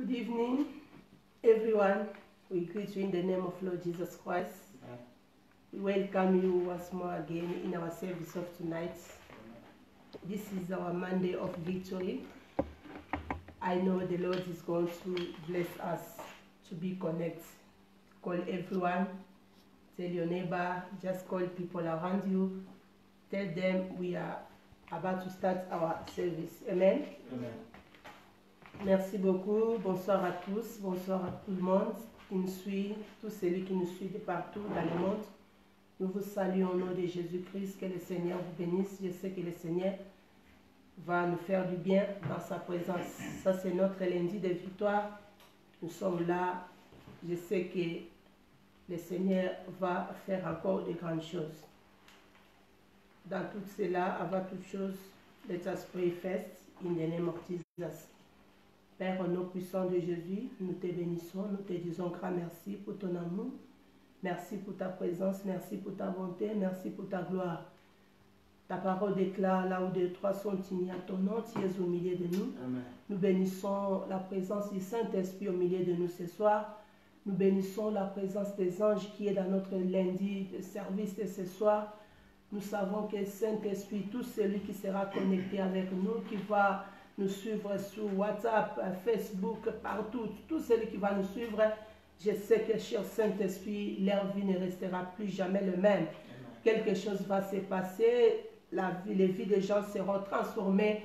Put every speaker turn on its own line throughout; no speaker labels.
Good evening, everyone. We greet you in the name of Lord Jesus Christ.
Amen.
We welcome you once more again in our service of tonight. This is our Monday of victory. I know the Lord is going to bless us to be connected. Call everyone, tell your neighbor, just call people around you. Tell them we are about to start our service. Amen.
Amen.
Merci beaucoup. Bonsoir à tous. Bonsoir à tout le monde qui nous suit, tous celui qui nous suit de partout dans le monde. Nous vous saluons au nom de Jésus-Christ. Que le Seigneur vous bénisse. Je sais que le Seigneur va nous faire du bien dans sa présence. Ça, c'est notre lundi de victoire. Nous sommes là. Je sais que le Seigneur va faire encore de grandes choses. Dans tout cela, avant toute chose, let us pray first in the name of Jesus. Père, au nom puissant de Jésus, nous te bénissons, nous te disons grand merci pour ton amour. Merci pour ta présence, merci pour ta bonté, merci pour ta gloire. Ta parole déclare là où deux trois sont unis à ton nom, tu es au milieu de nous.
Amen.
Nous bénissons la présence du Saint-Esprit au milieu de nous ce soir. Nous bénissons la présence des anges qui est dans notre lundi de service de ce soir. Nous savons que Saint-Esprit, tout celui qui sera connecté avec nous, qui va nous suivre sur WhatsApp, Facebook, partout, tout celui qui va nous suivre, je sais que, cher Saint-Esprit, leur vie ne restera plus jamais le même. Quelque chose va se passer, les vies des gens seront transformées,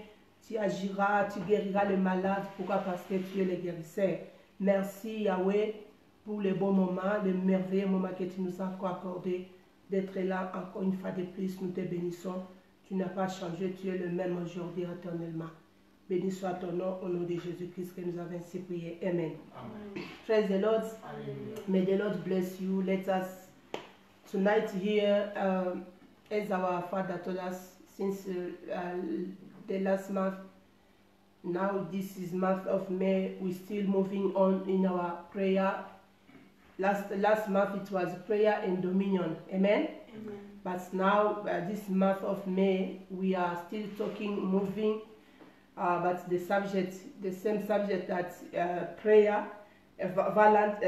tu agiras, tu guériras les malades. Pourquoi? Parce que tu es le guérisseur. Merci Yahweh pour les bons moments, les merveilleux moments que tu nous as accordés, d'être là encore une fois de plus. Nous te bénissons. Tu n'as pas changé, tu es le même aujourd'hui éternellement. Béni soit ton nom au nom de Jésus-Christ que nous avons ainsi prié. Amen.
Amen.
Praise the Lord.
Hallelujah.
May the Lord bless you. Let us tonight here, as our Father told us since the last month. Now this is month of May. We're still moving on in our prayer. Last month it was prayer and dominion. Amen.
Amen.
But now this month of May we are still talking, moving. But the same subject that prayer, violent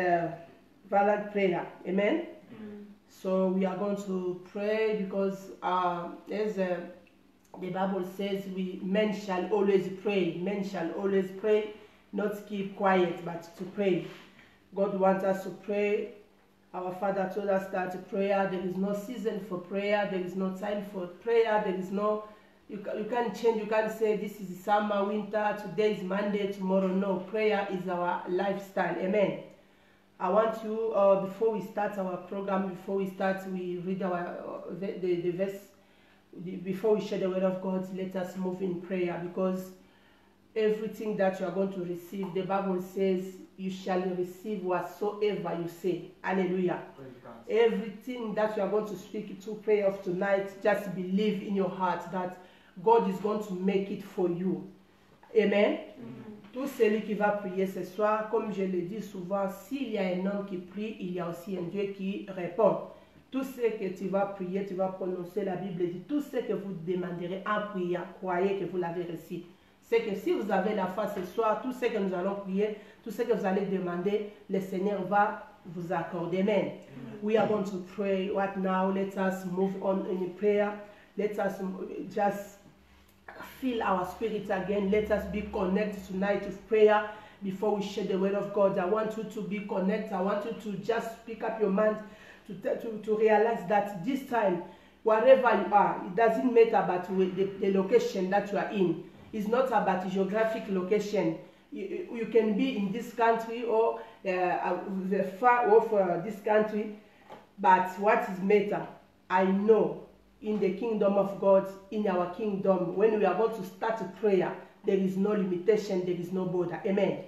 prayer. Amen? So we are going to pray because as the Bible says, men shall always pray. Men shall always pray, not keep quiet, but to pray. God wants us to pray. Our Father told us that prayer, there is no season for prayer, there is no time for prayer, there is no... You can't change, you can't say this is summer, winter, today is Monday, tomorrow. No, prayer is our lifestyle. Amen. I want you, before we start our program, before we start, we read the verse, before we share the word of God, let us move in prayer, because everything that you are going to receive, the Bible says, you shall receive whatsoever you say. Hallelujah.
Praise God.
Everything that you are going to speak to pray of tonight, just believe in your heart that God is going to make it for you. Amen. Tout celui qui va prier ce soir, comme je le dis souvent, s'il y a un homme qui prie, il y a aussi un Dieu qui répond. Tout ce que tu vas prier, tu vas prononcer, la Bible dit, tout ce que vous demanderez en priant, croyez que vous l'avez reçu. C'est que si vous avez la foi ce soir, tout ce que nous allons prier, tout ce que vous allez demander, le Seigneur va vous accorder. Amen. We are going to pray right now. Let us move on in prayer. Let us just feel our spirit again. Let us be connected tonight with prayer before we share the word of God. I want you to be connected. I want you to just pick up your mind to realize that this time, wherever you are, it doesn't matter about the location that you are in. It's not about geographic location. You can be in this country or far off this country, but what is matter? I know in the kingdom of God, in our kingdom, when we are going to start a prayer, there is no limitation, there is no border. Amen.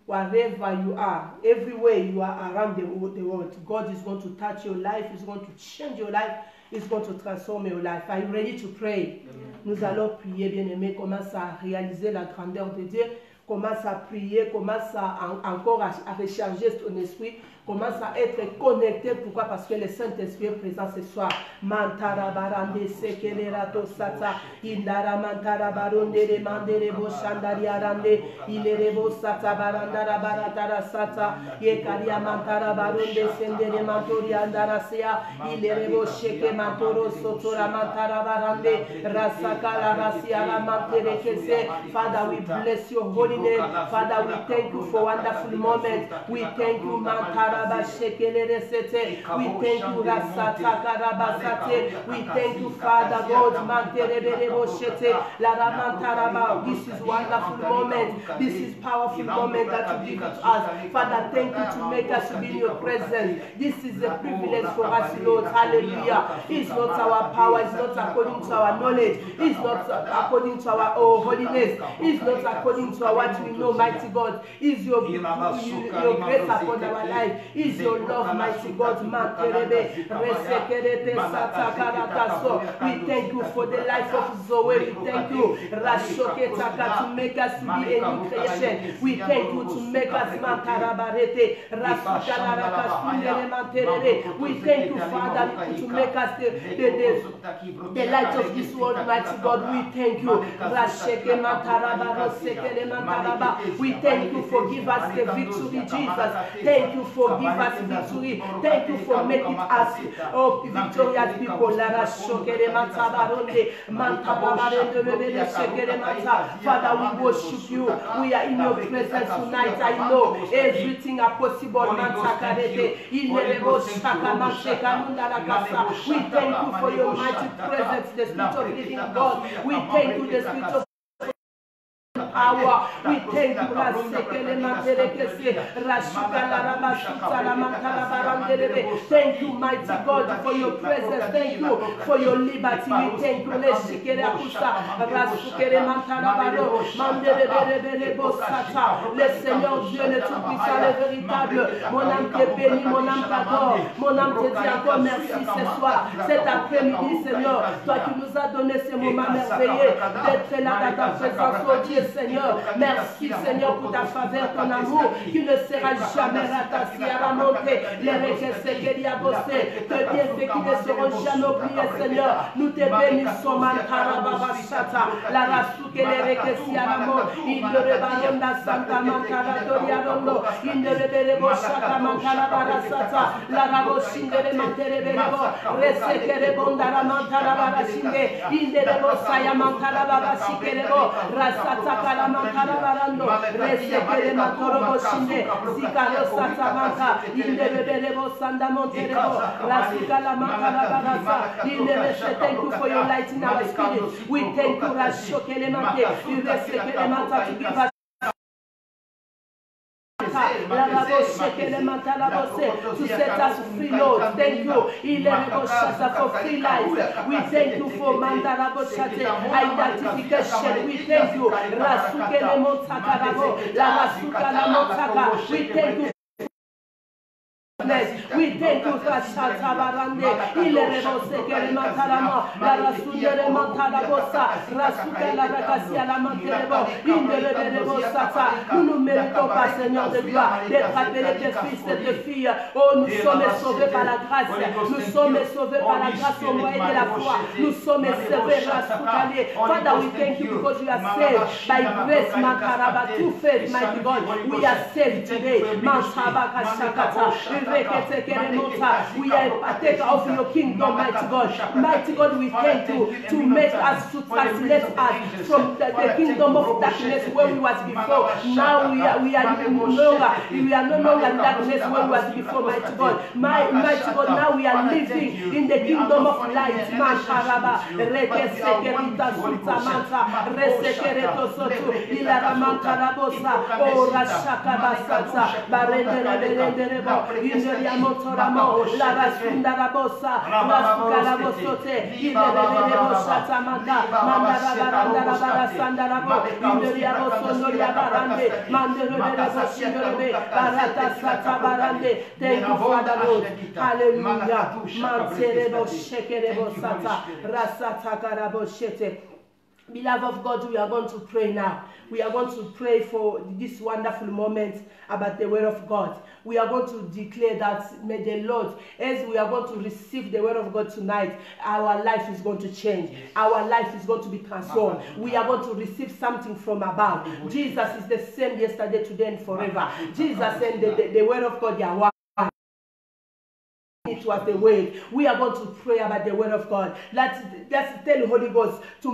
Wherever you are, everywhere you are around the world, God is going to touch your life, is going to change your life, is going to transform your life. Are you ready to pray? Nous allons prier, bien-aimés. Commence à réaliser la grandeur de Dieu. Commence à prier, commence encore à recharger ton esprit. Commence à être connecté. Pourquoi? Parce que le Saint-Esprit est présent ce soir. Mantara barande sekelerato sata. Indara mantara baronde remandere bo shandari arande. Ilerebo sata barandara baratara sata. Yekaria mantara baronde sendere mantori andara sea. Ilerebo sheke mantoro sotora mantara barande. Rasakala rasiara mantere kese. Father, we bless your holy name. Father, we thank you for wonderful moments. We thank you, Mantaraba Shekelere Sete. We thank you, Rasata Karabasate. We thank you, Father God, Mantereberebo Shete. Lara Mantaraba. This is wonderful moment. This is powerful moment that you give to us. Father, thank you to make us be in your presence. This is a privilege for us, Lord. Hallelujah. It's not our power. It's not according to our knowledge. It's not according to our holiness. It's not according to what we know, mighty God. Is your grace upon our life. Is your love, mighty God. We thank you for the life of Zoe. We thank you to make us be a new creation. We thank you to make us we thank you, Father, to make us the light of this world, mighty God. We thank you. We thank you for giving us the victory, Jesus. Thank you for giving us victory. Thank you for making us victorious people. Father, we worship you. We are in your presence tonight. I know everything are possible. We thank you for your mighty presence, the Spirit of living God. We thank you, the Spirit of power. We thank you, thank you, mighty God, for your presence. Thank you for your liberty. We thank you, le Seigneur Dieu, le Tout-Puissant, le véritable. Mon âme te bénit, mon âme t'adore, mon âme te dit encore merci ce soir, cet après-midi, Seigneur, toi qui nous as donné ce moment merveilleux d'être là dans ta présence, oh Dieu, Seigneur. Merci, Seigneur, pour ta faveur, ton amour, qui ne sera jamais ratassé à la montée. Les réjectés qu'il y a bossé, tes bienfaits qui ne seront jamais oubliés, Seigneur. Nous te bénissons, Mantarabashata, la rassou que les réjectés à la mort. Il ne rebayonda Santa Mantaratoria Rondo, il ne reberebo Shaka Mantarabarasata, la raboshinde Mantereberebo, Resekere Bondara Mantarabarashinde, il ne rebo Saya Mantarabashikerebo, Rasata Kalamantarabando, Resekere Mantoroboshinde, Zikaro Satamanta, il ne reberebo Sanda Monterebo, Rasikala Mantarabarasa, il ne reste. Thank you for your light in our spirit. We thank you, Rashokelemante, you Resekere Manta to give us to set us free, Lord. Thank you. For free life. We thank you for Mandaraboshate identification. We thank you. Rasukele Montakarabo, la Rasukala Montaka. We thank you. We thank you for Shatabarande, Ilerebose Matarama, la Rasundere Matarabosa, Rasuka la Racasia la Manterebo, Inderebosata. Nous ne méritons pas, Seigneur de gloire, d'être appelés tes fils et tes filles. Oh, nous sommes sauvés par la grâce. Nous sommes sauvés par la grâce au moyen de la foi. Nous sommes sauvés, Rasukale. Father, we thank you because you are saved by grace, Makaraba, through faith, mighty God. We are saved today. Mansabaka Shakata. We are a partaker of your kingdom, mighty God. Mighty God, we thank you to make us, to translate us from the kingdom of darkness where we was before. Now we are no longer in darkness where we was before, mighty God. Mighty God, now we are living in the kingdom of light. Mantaraba, Rekesekerita Sutamanta, Resekereto Sotu, Ilaramantarabosa, O Rashakabasata, Barenderebo, Motoramo, la Rasunda Rabosa, Rasuka Rabosote, Ilerebebo Shatamanda, Mandara Sandarabo, Inderia Bosonoria Barande, Manderebo Shindorebe, Barata Sata Barande. Thank you, Father Lord. Hallelujah. Manterebo Shekerebo Sata, Rasata Karabo Shete. Beloved of God, we are going to pray now. We are going to pray for this wonderful moment about the word of God. We are going to declare that may the Lord, as we are going to receive the word of God tonight, our life is going to change. Our life is going to be transformed. We are going to receive something from above. Jesus is the same yesterday, today, and forever. Jesus and the word of God, they are one. It was the word. We are going to pray about the word of God. Let's tell the Holy Ghost to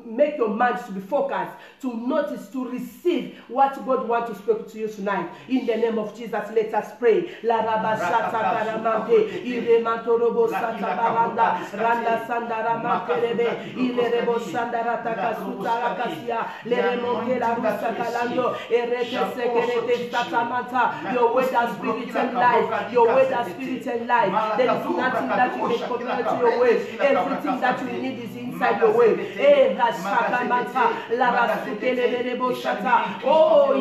make your mind to be focused, to notice, to receive what God wants to speak to you tonight. In the name of Jesus, let us pray. La rabashata karamante, iremantorobo sata baranda, randa sandaramante rebe, ilerebo sandarata kasutara kasia, leremonte la rusa kalando, erete sekerete satamanta. Your word has spirit and life. Your word has spirit and life. There is nothing that you may compare to your word. Everything that you need is inside your word. Oh,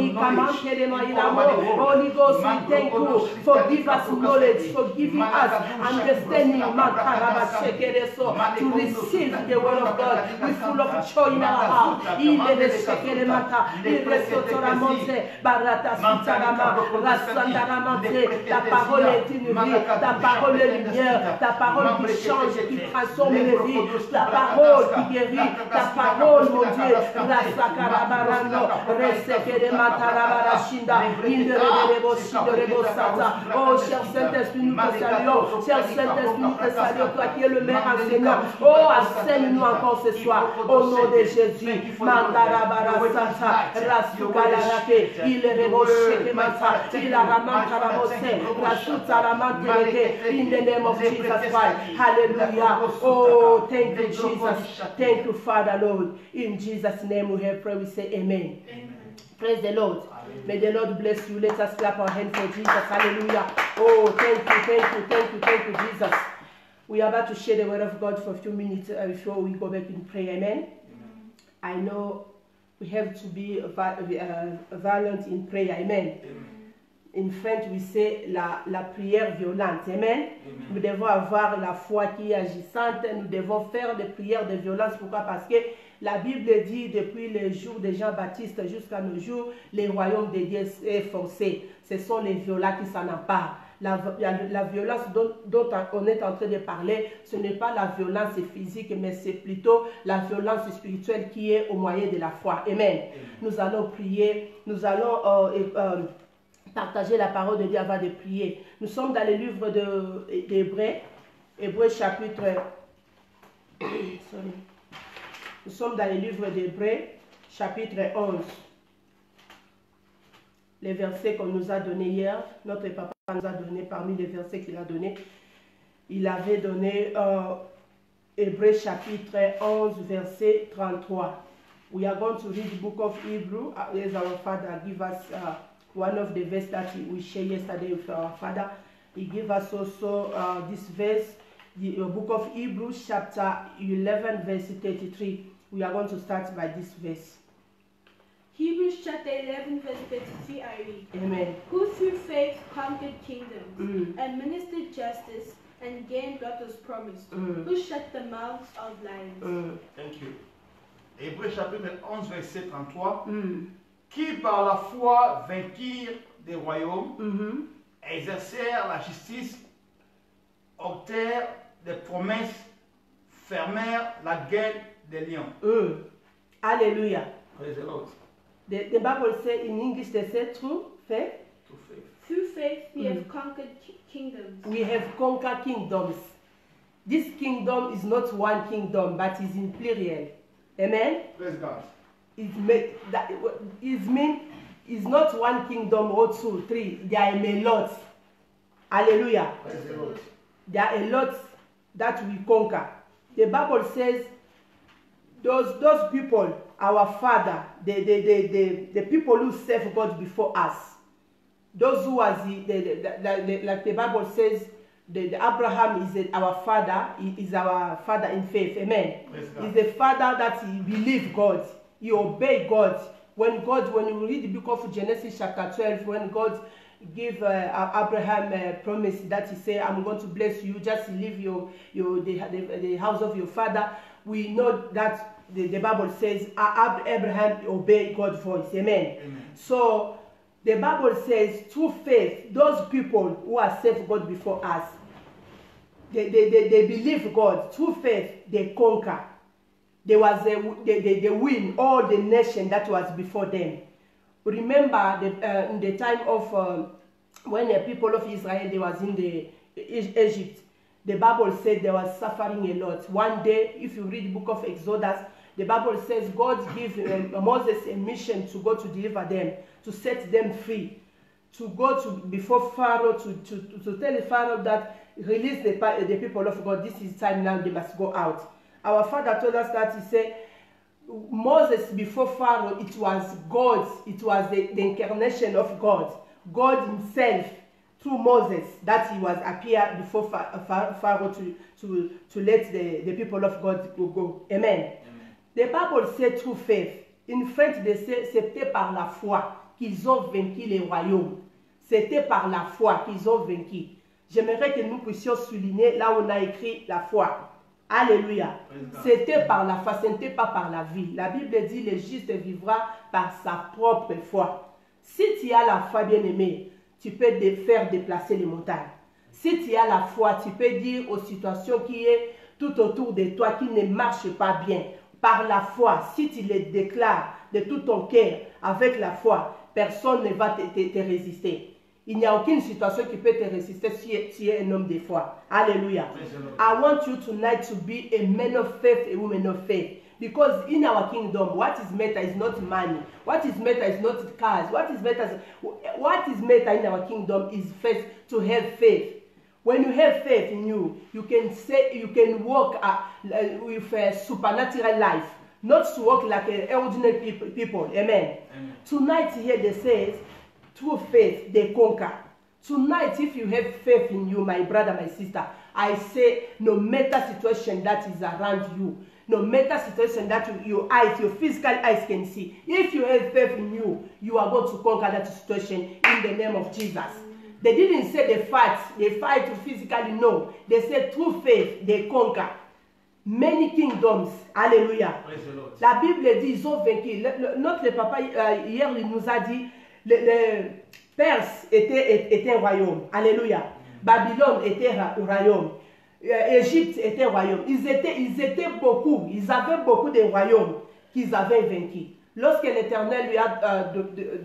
Holy Ghost, we thank you for giving us knowledge, for giving us understanding to receive the word of God with full of joy in our heart. Ta parole est une vie, ta parole est lumière, ta parole qui change, qui transforme les vies, ta parole qui guérit, ta parole, mon Dieu, oh, cher Saint-Esprit, nous te saluons, cher Saint-Esprit, nous te saluons, toi qui es le meilleur enseignant, oh, enseigne-nous encore ce soir, au nom de Jésus, il est rebosché, il a in the name of Jesus Christ. Hallelujah. Oh, thank you, Jesus. Thank you, Father, Lord. In Jesus' name we have prayed. We say amen. Amen. Praise the Lord. Amen. May the Lord bless you. Let us clap our hands for Jesus. Hallelujah. Oh, thank you, Jesus. We are about to share the word of God for a few minutes before we go back in prayer. Amen. Amen. I know we have to be violent in prayer. Amen. Amen. In French, we say la prière violente. Amen. Amen. Nous devons avoir la foi qui est agissante. Nous devons faire des prières de violence. Pourquoi? Parce que la Bible dit depuis les jours de Jean-Baptiste jusqu'à nos jours, les royaumes de Dieu est forcé. Ce sont les violents qui s'en emparent. La violence dont on est en train de parler, ce n'est pas la violence physique, mais c'est plutôt la violence spirituelle qui est au moyen de la foi. Amen. Amen. Nous allons prier. Nous allons partager la parole de Dieu avant de prier. Nous sommes dans le livre d'Hébreux, Hébreux chapitre... Nous sommes dans le livre d'Hébreux, chapitre 11. Les versets qu'on nous a donnés hier, notre papa nous a donné, parmi les versets qu'il a donnés, il avait donné Hébreux chapitre 11, verset 33. We are going to read the book of Hebrew, as our Father give us... one of the verses that we shared yesterday with our Father. He gave us also this verse, the book of Hebrews, chapter 11, verse 33. We are going to start by this verse.
Hebrews chapter 11, verse 33, I read.
Amen.
Who through faith conquered kingdoms, administered justice, and gained what was promised. Who shut the mouths of lions.
Thank you. Hébreux chapitre 11, verset 33. Qui par la foi vainquirent des royaumes, exercèrent la justice, obtinrent des promesses, fermèrent la gueule des lions.
Hallelujah.
Praise the Lord.
The Bible says in English, they say through faith.
Through faith we have conquered kingdoms.
We have conquered kingdoms. This kingdom is not one kingdom, but is in plural. Amen?
Praise God.
It's not one kingdom or two, three. There are a lot. Hallelujah.
Praise the Lord.
There are a lot that we conquer. The Bible says those people, our father, the people who serve God before us, those who was like the Bible says, the Abraham is our father. He is our father in faith. Amen. He's a father that he believed God. He obeyed God. When you read the book of Genesis chapter 12, when God gave Abraham a promise that he said, I'm going to bless you, just leave the house of your father. we know that the Bible says Abraham obeyed God's voice. Amen.
Amen.
So the Bible says through faith, those people who are saved God before us, they believe God. Through faith, they conquer. They win all the nation that was before them. Remember in the time of when the people of Israel, they was in the Egypt, the Bible said they was suffering a lot. One day, if you read the book of Exodus, the Bible says God gave Moses a mission to go to deliver them, to set them free, to go to before Pharaoh, to tell the Pharaoh that release the people of God. This is time now, they must go out. Our father told us that he said, Moses before Pharaoh, it was God, it was the incarnation of God. God himself, through Moses, that he was appear before Pharaoh to let the people of God go. Amen. Amen. The Bible said through faith. In French, they say c'était par la foi qu'ils ont vaincu les royaumes. C'était par la foi qu'ils ont vaincu. J'aimerais que nous puissions souligner là où on a écrit la foi. Alléluia. C'était par la foi, ce n'était pas par la vie. La Bible dit le juste vivra par sa propre foi. Si tu as la foi, bien-aimé, tu peux faire déplacer les montagnes. Si tu as la foi, tu peux dire aux situations qui sont tout autour de toi, qui ne marchent pas bien, par la foi, si tu les déclares de tout ton cœur, avec la foi, personne ne va te résister. Il n'y a aucune situation qui peut te résister si tu es un homme de foi. Alléluia. I want you tonight to be a man of faith, a woman of faith. Because in our kingdom, what is matter is not money. What is matter is not cars. What is matter in our kingdom is faith, to have faith. When you have faith in you, you can walk with a supernatural life, not to walk like ordinary people. Amen. Amen. Tonight here they says, through faith they conquer. Tonight, if you have faith in you, my brother, my sister, I say, no matter situation that is around you, no matter situation that your physical eyes can see, if you have faith in you, you are going to conquer that situation in the name of Jesus. They didn't say they fight physically, no. They said through faith, they conquer. Many kingdoms, alléluia. La Bible dit, ils ont vaincu. Notre papa, hier, il nous a dit, le Perse était un royaume, alléluia. Babylone était un royaume. Égypte était un royaume. Ils étaient beaucoup, ils avaient beaucoup de royaumes qu'ils avaient vaincus. Lorsque l'Éternel lui a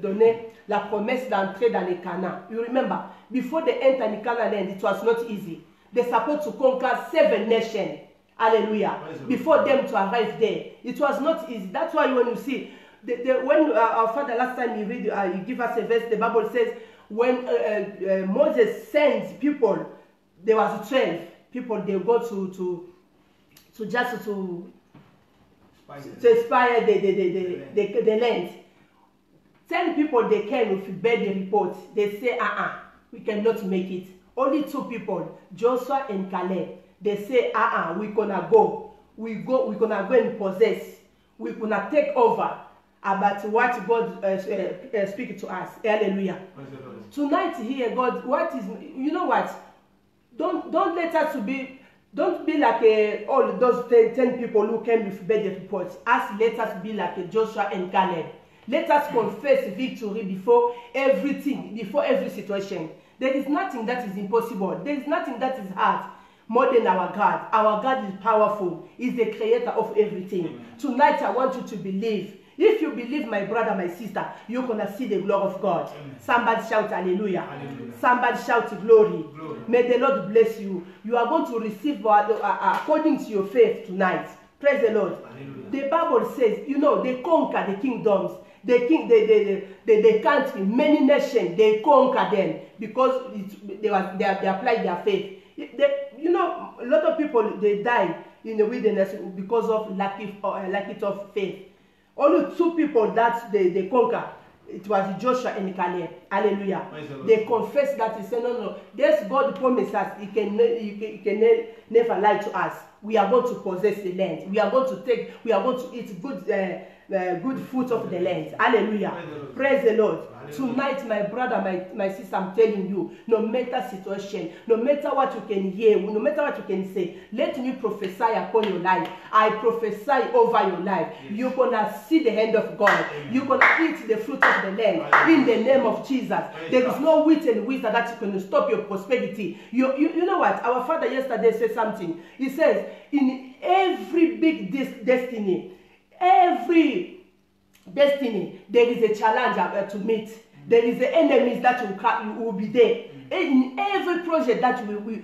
donné la promesse d'entrer dans les Canaan, you remember, before they enter the Canaan land, it was not easy. They supposed to conquer 7 nations. Hallelujah. Before them to arrive there, it was not easy. That's why when you see, when our father last time he give us a verse, the Bible says, when Moses sends people, there was 12 people. They go to spy the land. 10 people they came with bad reports. They say, we cannot make it. Only 2 people, Joshua and Caleb. They say, we're gonna go. We're gonna go and possess. We're gonna take over about what God speaks to us. Hallelujah. Tonight here, God, you know what? Don't let us don't be like all those 10 people who came with bad reports. Let us be like Joshua and Caleb. Let us confess victory before everything, before every situation. There is nothing that is impossible. There is nothing that is hard more than our God. Our God is powerful. He's the creator of everything. Amen. Tonight I want you to believe. If you believe, my brother, my sister, you're going to see the glory of God. Amen. Somebody shout hallelujah. Hallelujah. Somebody shout glory. Glory. May the Lord bless you. You are going to receive according to your faith tonight. Praise the Lord. Hallelujah. The Bible says, they conquer the kingdoms. The country, many nations, they conquer them because they applied their faith. A lot of people, they die in the wilderness because of lack of faith. Only 2 people that they conquer, it was Joshua and Caleb. Hallelujah. They confess that, he said, no, there's God promised us, he can never lie to us. We are going to possess the land. We are going to eat good good fruit of the land. Hallelujah. Praise the Lord. Tonight, my brother, my sister, I'm telling you, no matter situation, no matter what you can hear, no matter what you can say, let me prophesy upon your life. I prophesy over your life. You're going to see the hand of God. You're going to eat the fruit of the land in the name of Jesus. There is no wit and wisdom that can stop your prosperity. You know what? Our father yesterday said something. He says, in every big destiny, there is a challenge to meet. There is the enemies that will be there. In every project that we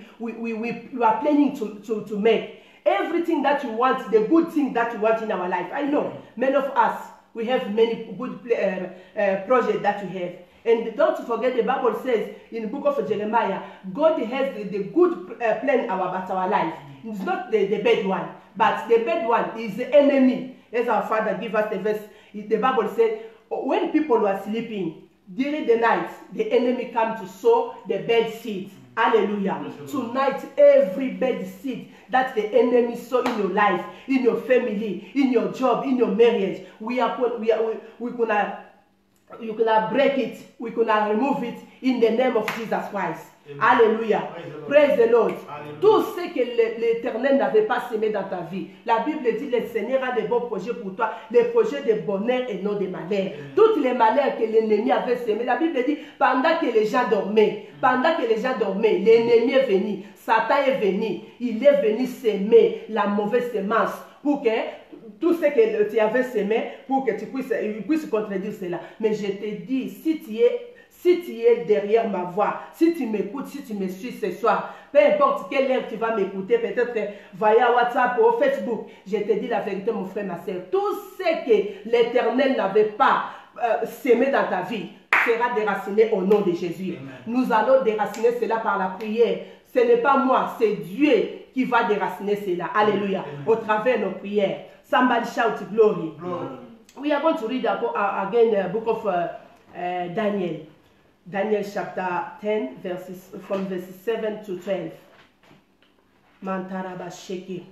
are planning to make, everything that you want, the good thing that you want in our life. I know many of us, we have many good projects that we have. And don't forget, the Bible says in the book of Jeremiah, God has the good plan about our life. It's not the bad one, but the bad one is the enemy. As our father gave us the verse, the Bible said, when people were sleeping during the night, the enemy comes to sow the bad seed. Hallelujah. Tonight, every bad seed that the enemy sow in your life, in your family, in your job, in your marriage, we're gonna break it, we're gonna remove it in the name of Jesus Christ. Amen. Alléluia. Praise the Lord. Alléluia. Tout ce que l'Éternel n'avait pas semé dans ta vie, la Bible dit le Seigneur a de bons projets pour toi, les projets de bonheur et non de malheur. Toutes les malheurs que l'ennemi avait semés, la Bible dit pendant que les gens dormaient, l'ennemi est venu, Satan est venu, il est venu semer la mauvaise semence pour que tout ce que tu avais semé, pour que tu puisses contredire cela. Mais je te dis, si tu es derrière ma voix, si tu m'écoutes, si tu me suis ce soir, peu importe quelle heure tu vas m'écouter, peut-être via WhatsApp ou Facebook, je te dis la vérité, mon frère, ma soeur, tout ce que l'Éternel n'avait pas semé dans ta vie sera déraciné au nom de Jésus. Amen. Nous allons déraciner cela par la prière. Ce n'est pas moi, c'est Dieu qui va déraciner cela. Alléluia. Amen. Au travers de nos prières. Somebody shout glory. Glory. We are going to read again the book of Daniel. Daniel chapter 10, from verses 7 to 12. Mantaraba Sheki.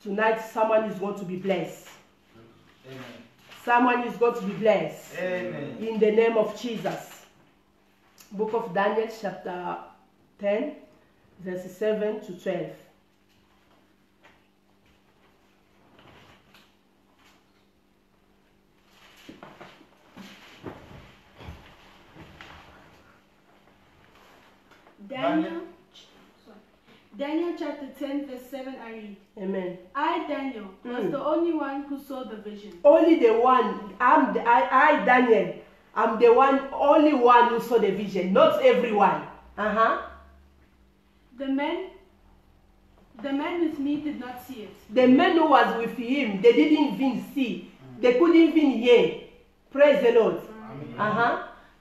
Tonight, someone is going to be blessed. Amen. Someone is going to be blessed. Amen. In the name of Jesus. Book of Daniel chapter 10, verses 7 to 12.
Daniel chapter 10 verse 7 I read.
Amen.
I, Daniel, was the only one who saw the vision.
Only the one. I, Daniel, I'm the only one who saw the vision. Not everyone.
The man with me did not see it.
The men who was with him, they didn't even see. They couldn't even hear. Praise the Lord.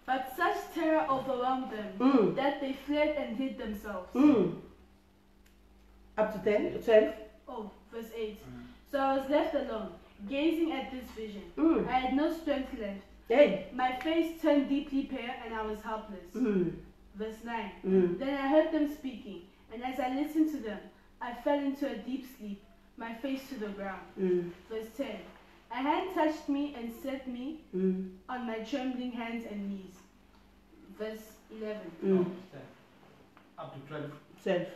But such terror overwhelmed them that they fled and hid themselves.
Up to 10, 12.
Oh, verse 8. So I was left alone, gazing at this vision. I had no strength left.
Hey.
My face turned deeply pale and I was helpless. Verse 9. Then I heard them speaking, and as I listened to them, I fell into a deep sleep, my face to the ground. Verse 10. A hand touched me and set me on my trembling hands and knees. Verse 11.
Up to 12.
12.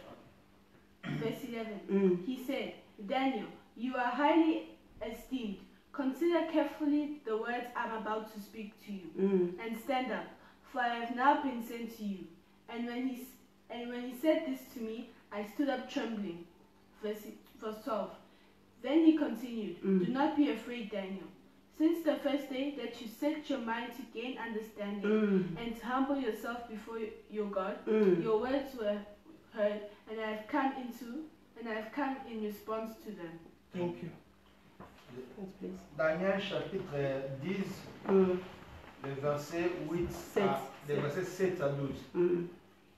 Verse 11. He said, Daniel, you are highly esteemed. Consider carefully the words I'm about to speak to you, and stand up, for I have now been sent to you. And when he said this to me, I stood up trembling. Verse 12. Then he continued, Do not be afraid, Daniel. Since the first day that you set your mind to gain understanding and to humble yourself before your God, your words were heard, and I have come in response to them.
Thank you.
Daniel chapitre 10, le verset 8 le verset 7 à 12.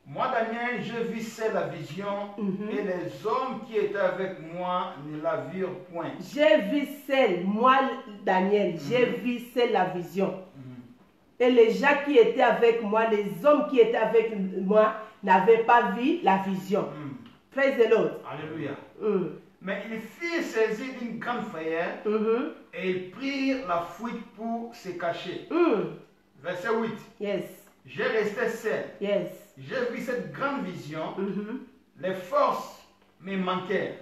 Moi, Daniel, je vissais la vision et les hommes qui étaient avec moi ne la virent point.
J'ai vu celle, moi, Daniel, j'ai vu celle la vision. Et les gens qui étaient avec moi, les hommes qui étaient avec moi, n'avaient pas vu la vision. Praise the Lord.
Alléluia. Mais ils furent saisis d'une grande frayeur et ils prirent la fuite pour se cacher. Verset 8.
Yes.
J'ai resté seul.
Yes.
J'ai vu cette grande vision. Les forces me manquèrent.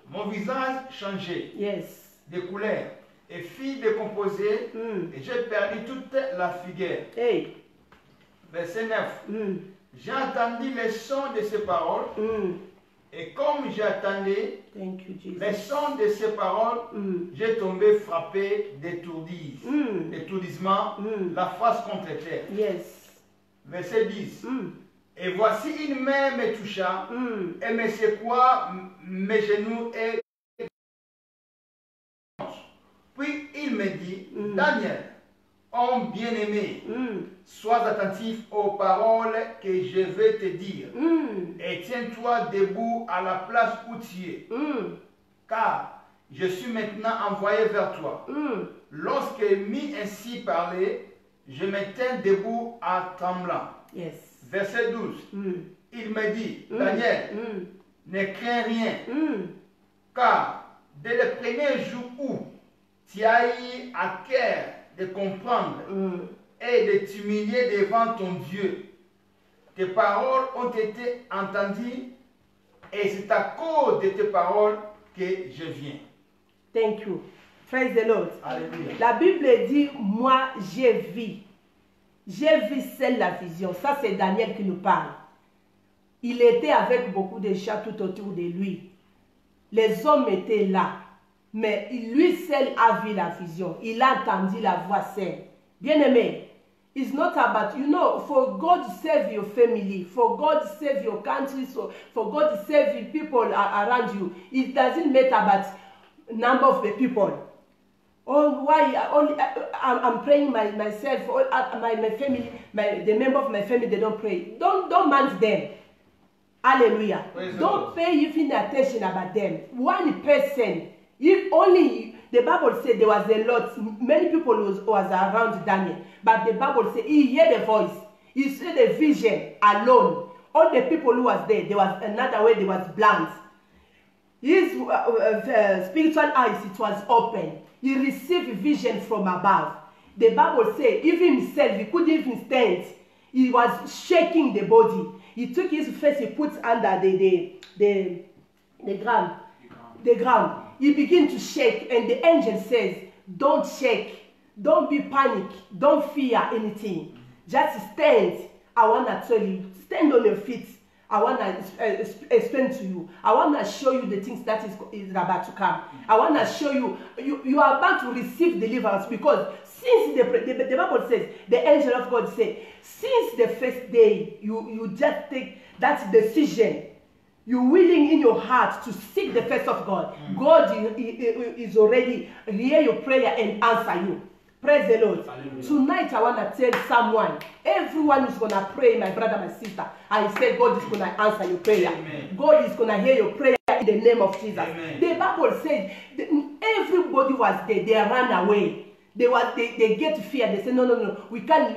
Mon visage changeait
Yes.
de couleur et fit décomposer. Et j'ai perdu toute la figure.
Hey.
Verset 9. J'ai entendu les sons de ces paroles. Et comme j'attendais
Thank you, Jesus.
les sons de ces paroles, j'ai tombé frappé d'étourdissement, la face contre terre.
Yes.
Verset 10. Et voici une main me toucha et me secoua mes genoux et puis il me dit, Daniel, homme bien-aimé, sois attentif aux paroles que je vais te dire et tiens-toi debout à la place où tu es, car je suis maintenant envoyé vers toi. Lorsqu'il m'eut ainsi parlé, je me tins debout en tremblant.
Yes.
Verset 12. Il me dit, Daniel, ne crains rien, car dès le premier jour où tu as eu à cœur de comprendre et de t'humilier devant ton Dieu, tes paroles ont été entendues et c'est à cause de tes paroles que je viens.
Thank you. Praise the Lord.
Alléluia.
La Bible dit, moi j'ai vu. J'ai vu seule la vision. Ça c'est Daniel qui nous parle. Il était avec beaucoup de chats tout autour de lui. Les hommes étaient là. Mais lui seul a vu la vision. Il a entendu la voix seule. Bien-aimé, it's not about, you know, for God to save your family, for God to save your country, so for God to save the people around you, it doesn't matter about number of the people. Oh, why? I'm praying myself, my family, the member of my family, they don't pray. Don't mind them. Hallelujah. Don't pay even attention about them. One person, if only, the Bible said there was a lot, many people was around Daniel, but the Bible said he heard a voice. He saw the vision alone. All the people who was there was another way, they was blind. His spiritual eyes, it was open. He received vision from above. The Bible says, even himself, he couldn't even stand. He was shaking the body. He took his face, he put under the ground. The ground. He began to shake, and the angel says, don't shake. Don't be panic. Don't fear anything. Just stand. I want to tell you, stand on your feet. I want to explain to you. I want to show you the things that is about to come. I want to show you, you are about to receive deliverance, because since the Bible says, the angel of God said, since the first day you just take that decision, you're willing in your heart to seek the face of God, God is already hear your prayer and answer you. Praise the Lord. Hallelujah. Tonight I want to tell someone, everyone is going to pray, my brother, my sister. I say God is going to answer your prayer. Amen. God is going to hear your prayer in the name of Jesus. Amen. The Bible says everybody was there. They ran away. They get fear. They say, no, we can't.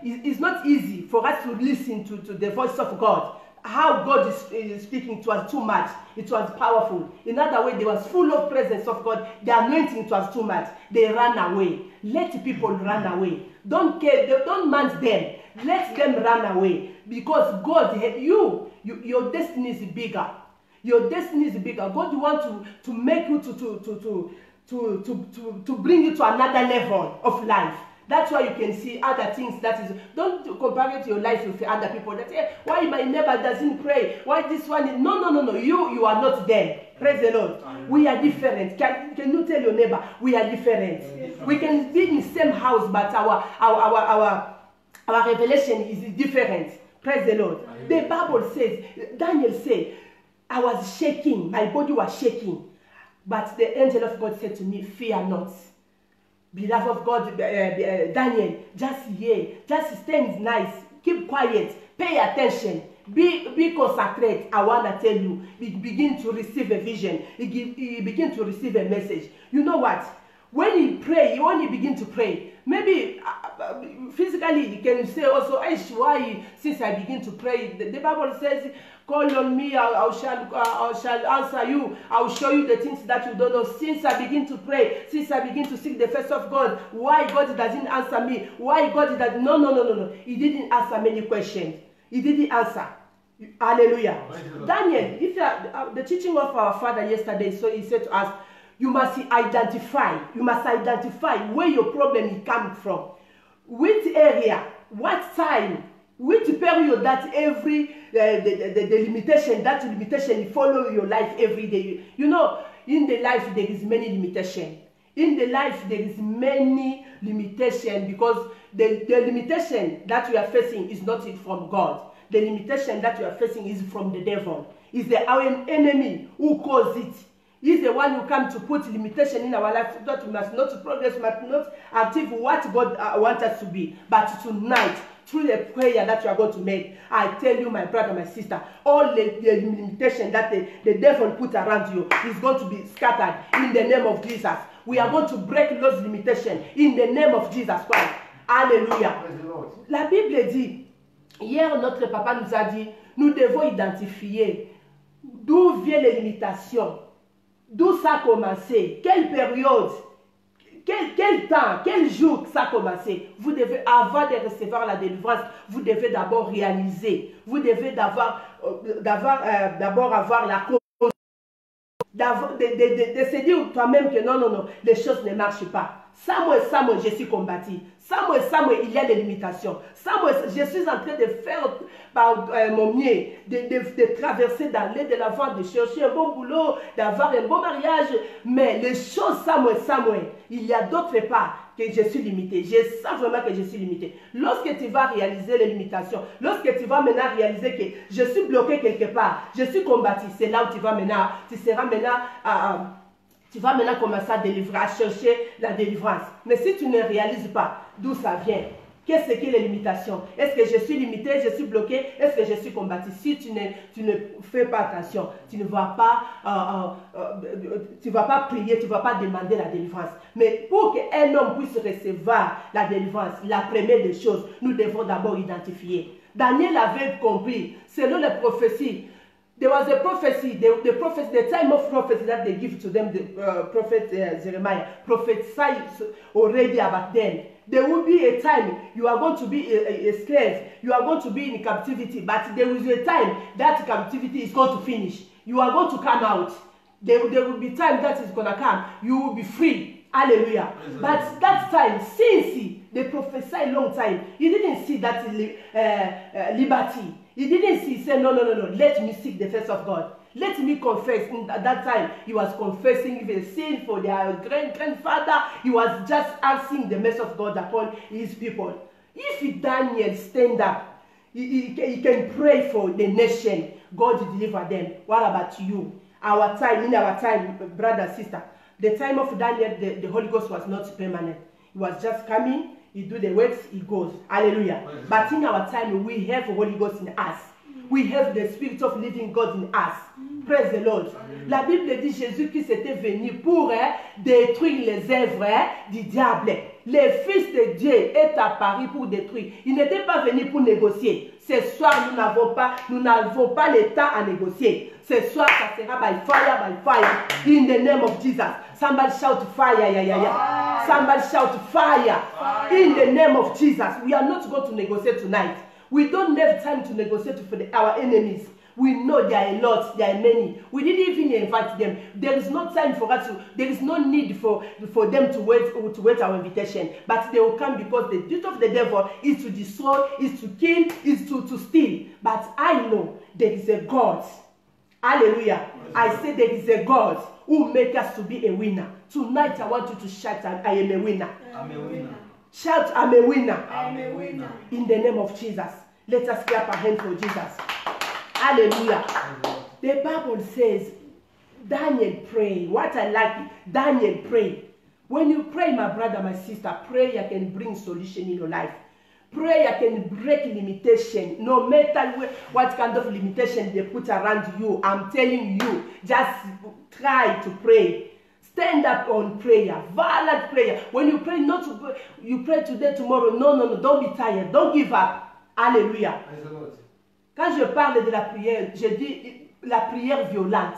It's not easy for us to listen to the voice of God. How God is speaking, it was too much. It was powerful. In other words, they was full of presence of God. The anointing, it was too much. They ran away. Let people run away. Don't care. Don't mind them. Let them run away. Because God, your destiny is bigger. Your destiny is bigger. God wants to make you to bring you to another level of life. That's why you can see other things that is, don't compare it to your life with other people that say, why my neighbor doesn't pray? Why this one is, no. You are not them. Praise the Lord. We are different. Can you tell your neighbor, we are different? We can be in the same house, but our revelation is different. Praise the Lord. The Bible says, Daniel said, I was shaking, my body was shaking. But the angel of God said to me, fear not. Beloved of God, Daniel, just hear, just stand nice, keep quiet, pay attention, be concentrated. I want to tell you, you begin to receive a vision, you begin to receive a message. You know what? When you pray, when you begin to pray, maybe physically you can say also, why since I begin to pray, the Bible says, Call on me, I shall answer you. I will show you the things that you don't know. Since I begin to pray, since I begin to seek the face of God, why God doesn't answer me? Why God doesn't? No. He didn't answer many questions. He didn't answer. Hallelujah. Daniel, if you are, the teaching of our father yesterday, so he said to us, you must identify where your problem is coming from. Which area, what time, which period that every the limitation follow your life every day. You know, in the life there is many limitation. In the life there is many limitation because the limitation that we are facing is not from God. The limitation that we are facing is from the devil. It's our enemy who caused it. He's the one who comes to put limitation in our life that we must not progress, must not achieve what God wants us to be. But tonight, through the prayer that you are going to make, I tell you, my brother, my sister, all the limitation that the devil put around you is going to be scattered in the name of Jesus. We are going to break those limitations in the name of Jesus Christ. Alléluia. La Bible dit, hier notre papa nous a dit, nous devons identifier d'où viennent les limitations. D'où ça a commencé? Quelle période? Quel temps? Quel jour ça a commencé? Vous devez, avant de recevoir la délivrance, vous devez d'abord réaliser. Vous devez d'abord avoir la cause. De se dire toi-même que non, les choses ne marchent pas. Samuel, je suis combattu. Samuel, il y a des limitations. Samuel, je suis en train de faire par mon mieux, de traverser, d'aller de l'avant, de chercher un bon boulot, d'avoir un bon mariage. Mais les choses, Samuel, il y a d'autres parts que je suis limité. Je sens vraiment que je suis limité. Lorsque tu vas réaliser les limitations, lorsque tu vas maintenant réaliser que je suis bloqué quelque part, je suis combattu, c'est là où tu vas maintenant, tu vas maintenant commencer à délivrer, à chercher la délivrance. Mais si tu ne réalises pas d'où ça vient, qu'est-ce que les limitations? Est-ce que je suis limité, je suis bloqué? Est-ce que je suis combattu? Si tu ne fais pas attention, tu ne vas pas, prier, tu ne vas pas demander la délivrance. Mais pour qu'un homme puisse recevoir la délivrance, la première des choses, nous devons d'abord identifier. Daniel avait compris, selon les prophéties. There was a prophecy, the time of prophecy that they give to them, the prophet Jeremiah prophesied already about them. There will be a time you are going to be a slave, you are going to be in captivity, but there is a time that captivity is going to finish. You are going to come out. There will be time that is going to come. You will be free. Hallelujah. But that time, since they prophesied a long time, he didn't see that liberty. He didn't see, he said, no, let me seek the face of God. Let me confess. At that time, he was confessing the sin for their grandfather. He was just asking the mercy of God upon his people. If Daniel stand up, he can pray for the nation. God will deliver them. What about you? In our time, brother, sister, the time of Daniel, the Holy Ghost was not permanent. He was just coming. He do the works, he goes. Hallelujah. But in our time, we have the Holy Ghost in us. We have the Spirit of living God in us. Praise the Lord. La Bible dit Jésus-Christ était venu pour détruire les œuvres du diable. Le Fils de Dieu est apparu pour détruire. Il n'était pas venu pour négocier. Ce soir, nous n'avons pas le temps à négocier. Ce soir, ça sera by fire. In the name of Jesus. Somebody shout fire. Somebody shout fire. In the name of Jesus. We are not going to negotiate tonight. We don't have time to negotiate for our enemies. We know there are a lot, there are many. We didn't even invite them. There is no time for us to, there is no need for them to wait our invitation. But they will come because the duty of the devil is to destroy, is to kill, is to steal. But I know there is a God. Hallelujah. I say there is a God who makes us to be a winner. Tonight I want you to shout, I am a winner.
I'm a winner.
Shout, I'm a winner.
I'm a winner.
In the name of Jesus. Let us clap our hands for Jesus. Hallelujah. The Bible says, Daniel prayed. What I like, Daniel prayed. When you pray, my brother, my sister, prayer can bring solution in your life. Prayer can break limitation. No matter what kind of limitation they put around you, I'm telling you, just try to pray. Stand up on prayer, violent prayer. When you pray, you pray today, tomorrow. No, don't be tired. Don't give up. Hallelujah.
Praise the Lord.
Quand je parle de la prière, je dis la prière violente.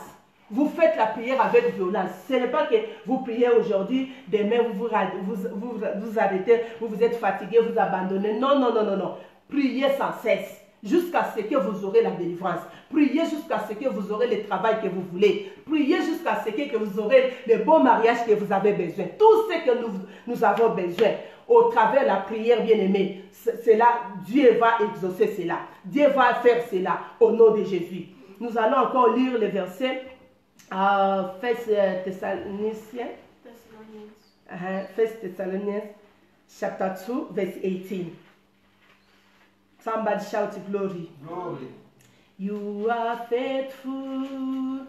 Vous faites la prière avec violence. Ce n'est pas que vous priez aujourd'hui, demain vous arrêtez, vous êtes fatigué, vous abandonnez. Non, non, non, non, non. Priez sans cesse jusqu'à ce que vous aurez la délivrance. Priez jusqu'à ce que vous aurez le travail que vous voulez. Priez jusqu'à ce que vous aurez le bon mariage que vous avez besoin. Tout ce que nous avons besoin au travers de la prière, bien-aimée, cela, Dieu va exaucer cela. Dieu va faire cela au nom de Jésus. Nous allons encore lire le verset 1 Thessaloniciens, 1 Thessalonians chapter 2, verse 18. Somebody shout glory.
Glory.
You are faithful,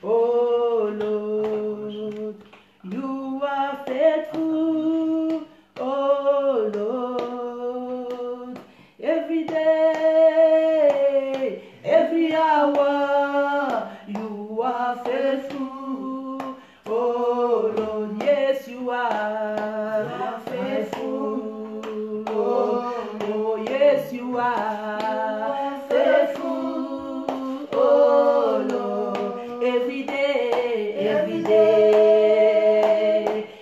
oh Lord. You are faithful, oh Lord. Every day, every hour, you are faithful, oh Lord. Yes, you are faithful, oh yes, you are faithful, oh Lord. Every day,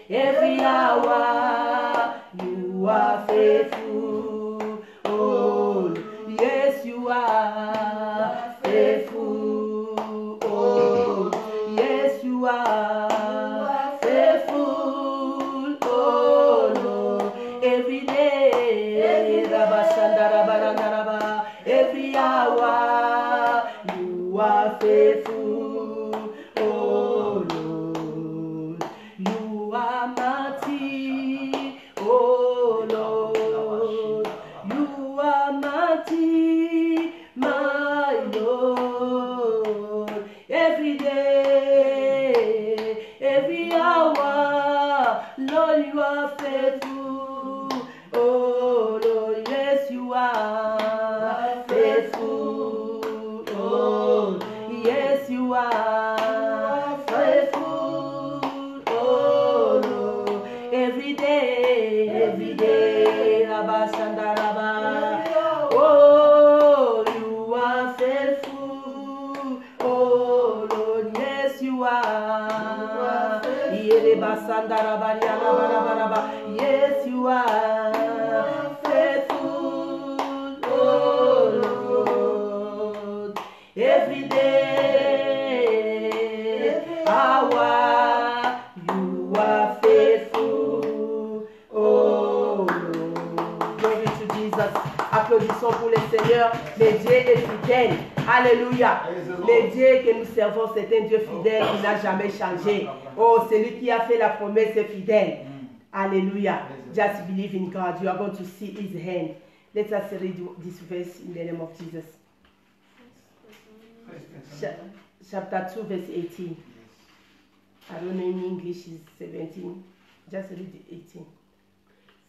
every hour, you are faithful, oh yes, you are faithful, oh yes, you are faithful, oh Lord. Every day, every hour, you are faithful, oh Lord. You are mighty, oh Lord. You are mighty, my Lord. Every day, every hour, Lord, you are faithful, oh Lord. Yes, you are faithful, oh yes, you are faithful, oh Lord. Every day, Rabba Shandaraba. Oh, you are faithful, oh Lord. Yes, you are. Yereba Sandaraba, Yaraba. Yes, you are faithful, oh Lord. Every day, hour, you are faithful, oh Lord. Glory to Jesus. Applaudissons pour le Seigneur. Le Dieu est fidèle. Alléluia. Le Dieu que nous servons, c'est un Dieu fidèle qui n'a jamais changé. Oh, celui qui a fait la promesse est fidèle. Alléluia. Just believe in God. You are going to see His hand. Let us read this verse in the name of Jesus. Chapter 2, verse 18. I don't know in English is 17. Just read 18.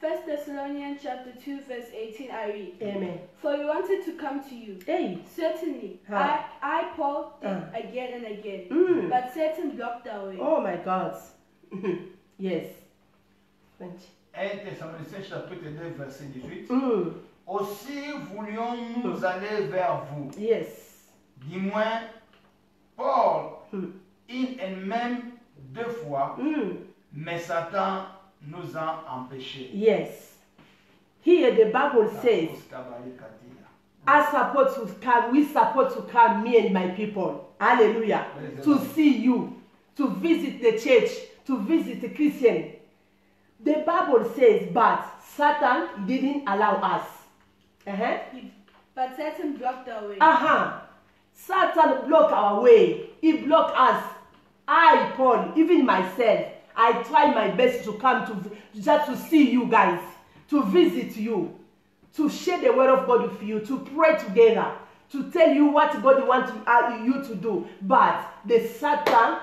1 Thessalonians chapter 2 verse 18 I read.
Amen.
For we wanted to come to you.
Hey.
Certainly.
Huh.
I Paul did again and again. But Satan blocked our way.
Oh my God. Yes. French.
1 Thessaloniciens chapitre 2 verset 18. Aussi voulions-nous aller vers vous.
Yes.
Du moins, Paul, une et même 2 fois, mais Satan nous a empêchés.
Yes. Here the Bible says, I support to come, we support to come, me and my people. Hallelujah. To see you, to visit the church, to visit the Christian. The Bible says, but Satan didn't allow us.
But Satan blocked our way.
Satan blocked our way. He blocked us. I, Paul, even myself, I try my best to come to just to see you guys, to visit you, to share the word of God with you, to pray together, to tell you what God wants you to do. But the Satan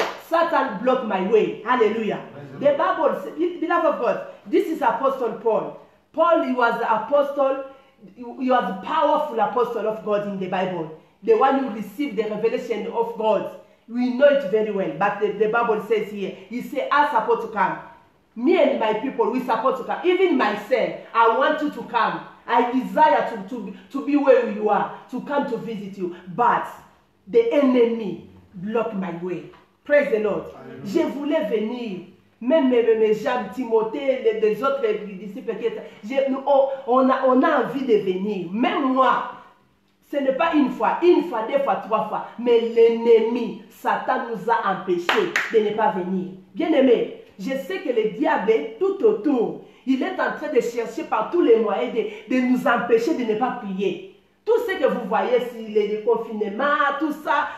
blocked my way. Hallelujah. The Bible says, beloved of God, this is Apostle Paul. Paul, he was the apostle, he was a powerful apostle of God in the Bible. The one who received the revelation of God. We know it very well, but the Bible says here, he said, I support to come. Me and my people, we support to come. Even myself, I want you to come. I desire to be where you are, to come to visit you. But the enemy blocked my way. Praise the Lord. Je voulais venir. Même mes Jean, Timothée, les autres disciples, on a envie de venir. Même moi, ce n'est pas une fois, deux fois, trois fois. Mais l'ennemi, Satan nous a empêchés de ne pas venir. Bien-aimé, je sais que le diable est tout autour. Il est en train de chercher par tous les moyens de nous empêcher de ne pas prier. Tout ce que vous voyez, les confinements, tout ça,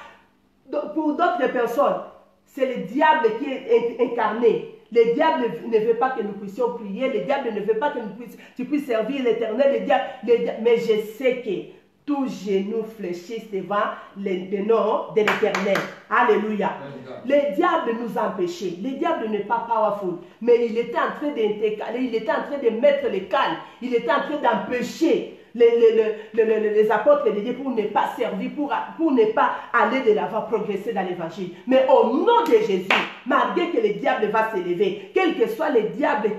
pour d'autres personnes, c'est le diable qui est incarné. Le diable ne veut pas que nous puissions prier. Le diable ne veut pas que tu puisses servir l'Éternel. Mais je sais que tous genoux fléchissent devant le nom de l'Éternel. Alléluia. Le diable nous a empêchés. Le diable n'est pas powerful. Mais il était en train de mettre le calme. Il était en train d'empêcher les apôtres de Dieu pour ne pas servir, pour ne pas aller de l'avant, progresser dans l'évangile. Mais au nom de Jésus, malgré que le diable va s'élever, quel que soit le diable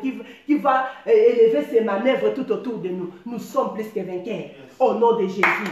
qui va élever ses manœuvres tout autour de nous, nous sommes plus que vainqueurs. Au nom de Jésus.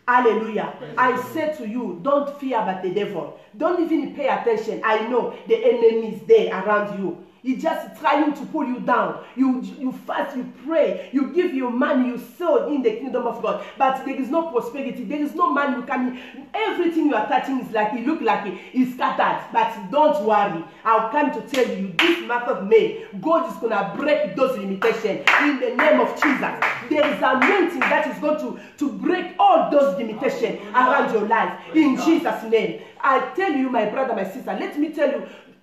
Hallelujah. I say to you, don't fear about the devil. Don't even pay attention. I know the enemy is there around you. He's just trying to pull you down. You fast, you pray, you give your money, you sow in the kingdom of God. But there is no prosperity. There is no money coming. Everything you are touching is like, it look like it's scattered. But don't worry. I'll come to tell you, this month of May, God is going to break those limitations in the name of Jesus. There is an anointing that is going to break all those limitations around your life. In Jesus' name. I tell you, my brother, my sister, let me tell you,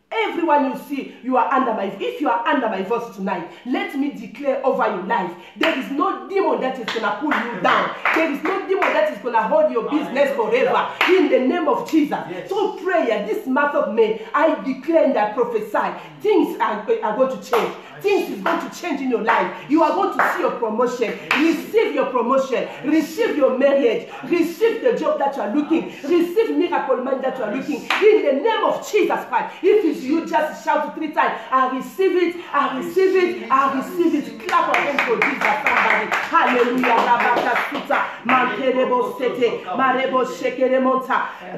everyone you see, you are under my, if you are under my voice tonight, let me declare over your life, there is no demon that is going to pull you down. There is no demon that is going to hold your business forever. In the name of Jesus. Through prayer, this month of May, I declare and I prophesy, things are going to change. Things is going to change in your life. You are going to see your promotion. Receive your promotion. Receive your marriage. Receive the job that you are looking. Receive miracle man that you are looking. In the name of Jesus Christ. If it's you, just shout 3 times. I receive it. I receive it. I receive it. Clap of hands for Jesus. Somebody. Hallelujah.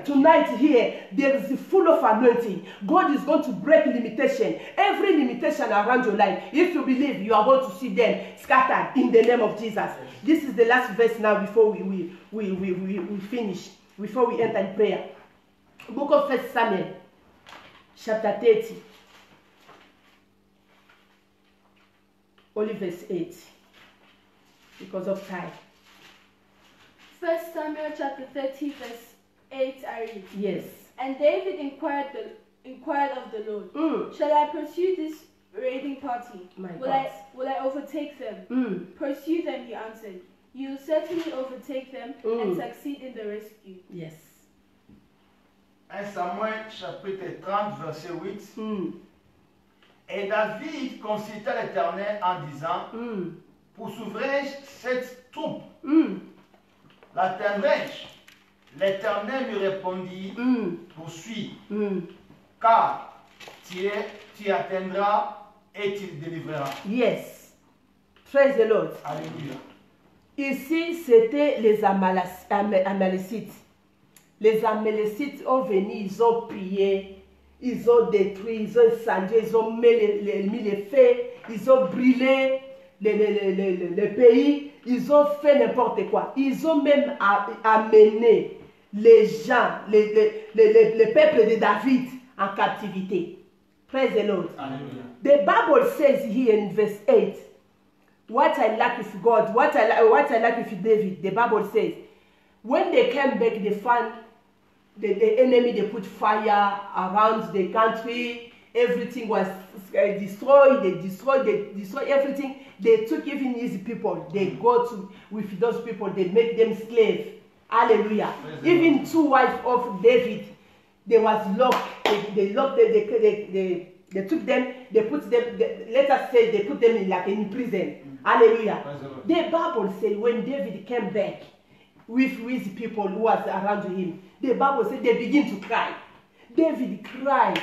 Tonight here, there is full of anointing. God is going to break limitation. Every limitation around your life. If you believe, you are going to see them scattered in the name of Jesus. This is the last verse now before we finish, before we enter in prayer. Book of 1 Samuel, chapter 30, only verse 8, because of time.
1 Samuel chapter 30, verse 8, I read.
Yes.
And David inquired of the Lord, shall I pursue this raiding party? Will I overtake them? Pursue them, he answered. You will certainly overtake them and succeed in the rescue.
Yes.
1 Samuel chapitre 30 verset 8. Et David consulta l'Éternel en disant, poursuivrai-je cette troupe? L'atteindrai-je? L'Éternel lui répondit, poursuis, car tu atteindras et tu délivreras.
Yes. Praise the Lord.
Alléluia.
Ici, c'était les Amalécites. Les Amalécites ont venu, ils ont pillé, ils ont détruit, ils ont incendié, ils ont mis les feux, ils ont brûlé le pays, ils ont fait n'importe quoi. Ils ont même amené les gens, le peuple de David en captivité. Praise the Lord.
Alléluia.
The Bible says here in verse 8, what I like with God, what I like with David, the Bible says, when they came back, they found the enemy, they put fire around the country, everything was destroyed, they destroyed everything. They took even his people, they go with those people, they make them slaves. Hallelujah. Even 2 wives of David, they was locked, they locked, they took them, they put them, let us say they put them in prison. Hallelujah. The Bible said when David came back with his people who was around him, the Bible said they begin to cry. David cried.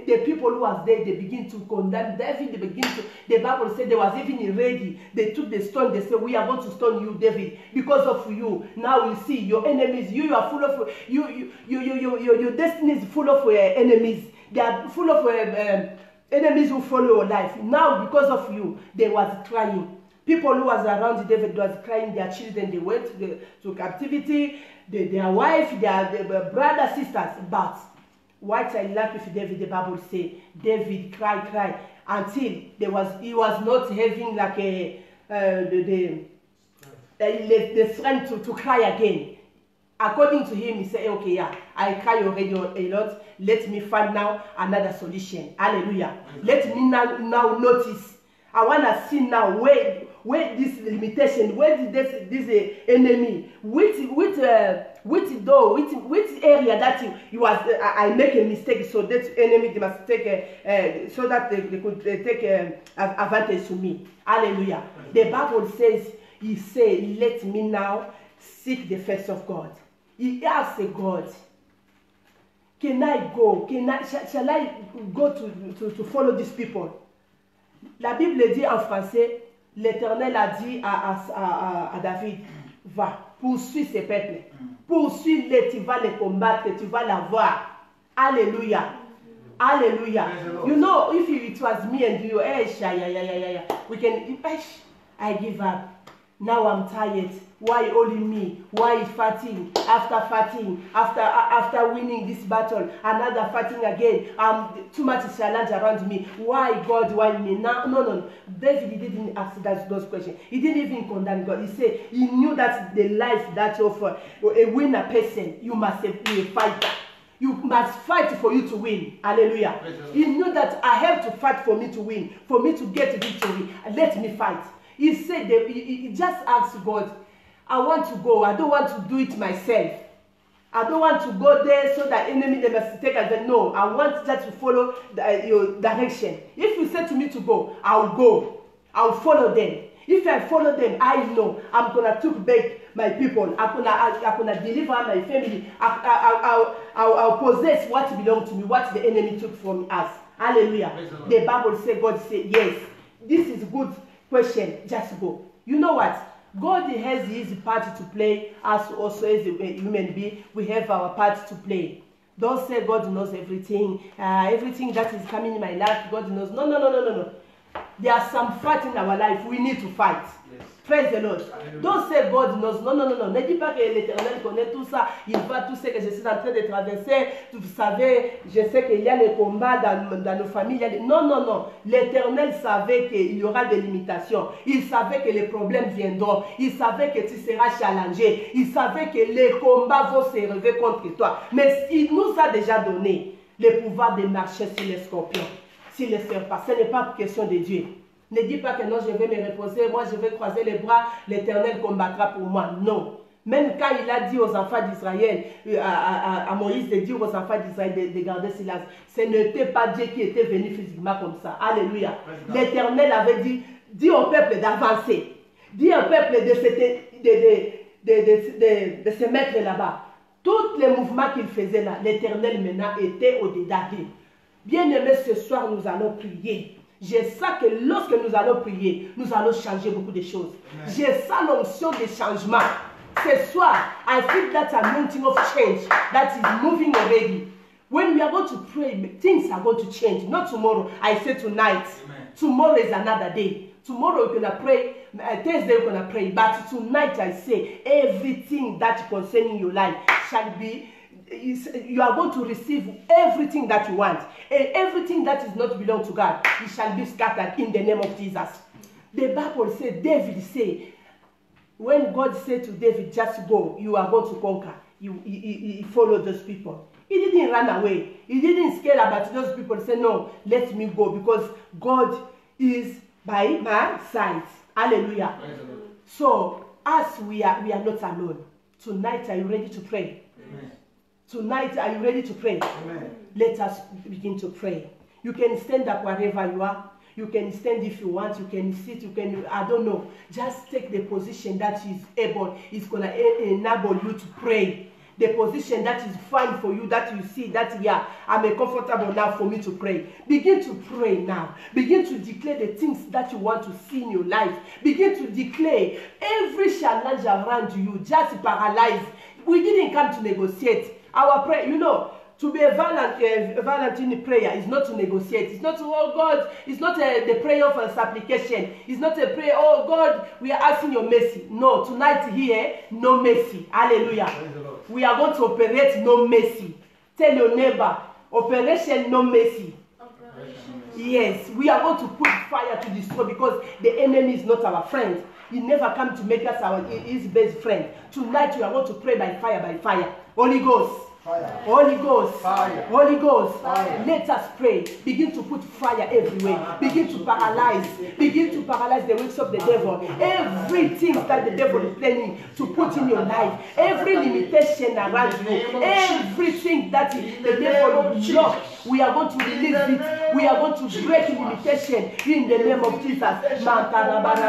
the people who was there, they begin to condemn David. They begin to, the Bible said they was even ready. They took the stone. They said, we are going to stone you, David, because of you. Now you see your enemies. You are full of your destiny is full of enemies. They are full of enemies who follow your life. Now because of you, they was crying. People who was around David was crying. Their children, they went to captivity. Their wife, their brothers, sisters. But what I like with David, the Bible says, David cried until he was not having like the strength to cry again. According to him, he said, okay, yeah, I cry already a lot. Let me find now another solution. Hallelujah. Let me now notice. I want to see now where this limitation, where this enemy, which area that you was I make a mistake, so that enemy they must take so that they could take advantage to me. Hallelujah. The Bible says, he said, let me now seek the face of God. He asked God, can I go? Shall I go to follow these people? La Bible dit en français, l'Éternel a dit à David, va, poursuis ces peuples, poursuis-les, tu vas les combattre, tu vas la voir. Alléluia. Hallelujah. You know, if it was me and you, we can, I give up. Now I'm tired. Why only me? Why fighting? After winning this battle, another fighting again. Too much challenge around me. Why God? Why me? No. David didn't ask those questions. He didn't even condemn God. He said he knew that the life that of a winner person, you must be a fighter. You must fight for you to win. Hallelujah. He knew that I have to fight for me to win, for me to get victory. Let me fight. He said, he just asked God, I want to go. I don't want to do it myself. I don't want to go there so that enemy they must take us. No, I want just to follow your direction. If you say to me to go, I'll go. I'll follow them. If I follow them, I know I'm gonna take back my people. I'm gonna deliver my family. I'll possess what belongs to me, what the enemy took from us. Hallelujah. The Bible says, God said, yes, this is good question. Just go. You know what? God has his part to play. Us also as a human being, we have our part to play. Don't say God knows everything. Everything that is coming in my life, God knows. No. There are some fights in our life. We need to fight. Yes. Praise the Lord. Hallelujah. Don't say God knows. No. Ne dis pas que l'Éternel connaît tout ça. Il voit tout ce que je suis en train de traverser. Vous savez, je sais qu'il y a les combats dans nos familles. Non. L'Éternel savait qu'il y aura des limitations. Il savait que les problèmes viendront. Il savait que tu seras challengé. Il savait que les combats vont se relever contre toi. Mais il nous a déjà donné le pouvoir de marcher sur les scorpions. S'il ne le fait pas, ce n'est pas question de Dieu. Ne dis pas que non, je vais me reposer, moi je vais croiser les bras, l'Éternel combattra pour moi. Non. Même quand il a dit aux enfants d'Israël, à Moïse de dire aux enfants d'Israël de garder silence, ce n'était pas Dieu qui était venu physiquement comme ça. Alléluia. L'Éternel avait dit au peuple d'avancer. Dit au peuple de se mettre là-bas. Tous les mouvements qu'il faisait là, l'Éternel maintenant était au-dedans d'eux. Bien-aimés, ce soir, nous allons prier. Je sais que lorsque nous allons prier, nous allons changer beaucoup de choses. Je sens l'onction de changement. Ce soir, I feel that anointing of change that is moving already. When we are going to pray, things are going to change. Not tomorrow, I say tonight. Amen. Tomorrow is another day. Tomorrow we're going to pray. Thursday we're going to pray. But tonight I say, everything that concerning your life shall be, you are going to receive everything that you want, and everything that is not belong to God, it shall be scattered in the name of Jesus. The Bible says, David said, when God said to David, just go, you are going to conquer, he followed those people. He didn't run away. He didn't scare about those people. Say, no, let me go, because God is by my side. Hallelujah. So, as we are not alone. Tonight, are you ready to pray? Amen. Tonight, are you ready to pray? Amen. Let us begin to pray. You can stand up wherever you are. You can stand if you want. You can sit. You can, I don't know. Just take the position that is able. It's going to enable you to pray. the position that is fine for you, that you see that, yeah, I'm comfortable now for me to pray. Begin to pray now. Begin to declare the things that you want to see in your life. Begin to declare every challenge around you, just paralyzed. We didn't come to negotiate. Our prayer, you know, to be a Valentine prayer is not to negotiate. It's not to, oh God, it's not the prayer of supplication. It's not a prayer, oh God, we are asking your mercy. No, tonight here, no mercy. Hallelujah. We are going to operate no mercy. Tell your neighbor, operation no mercy. Yes, we are going to put fire to destroy, because the enemy is not our friend. He never come to make us his best friend. Tonight we are going to pray by fire, by fire. Holy Ghost. Fire. Holy Ghost, fire. Holy Ghost, fire. Let us pray. Begin to put fire everywhere. Begin to paralyze the works of the devil. Everything that the devil is planning to put in your life, every limitation around you, everything that the devil will block, we are going to release it. We are going to break limitation in the name of Jesus. Sandaraba,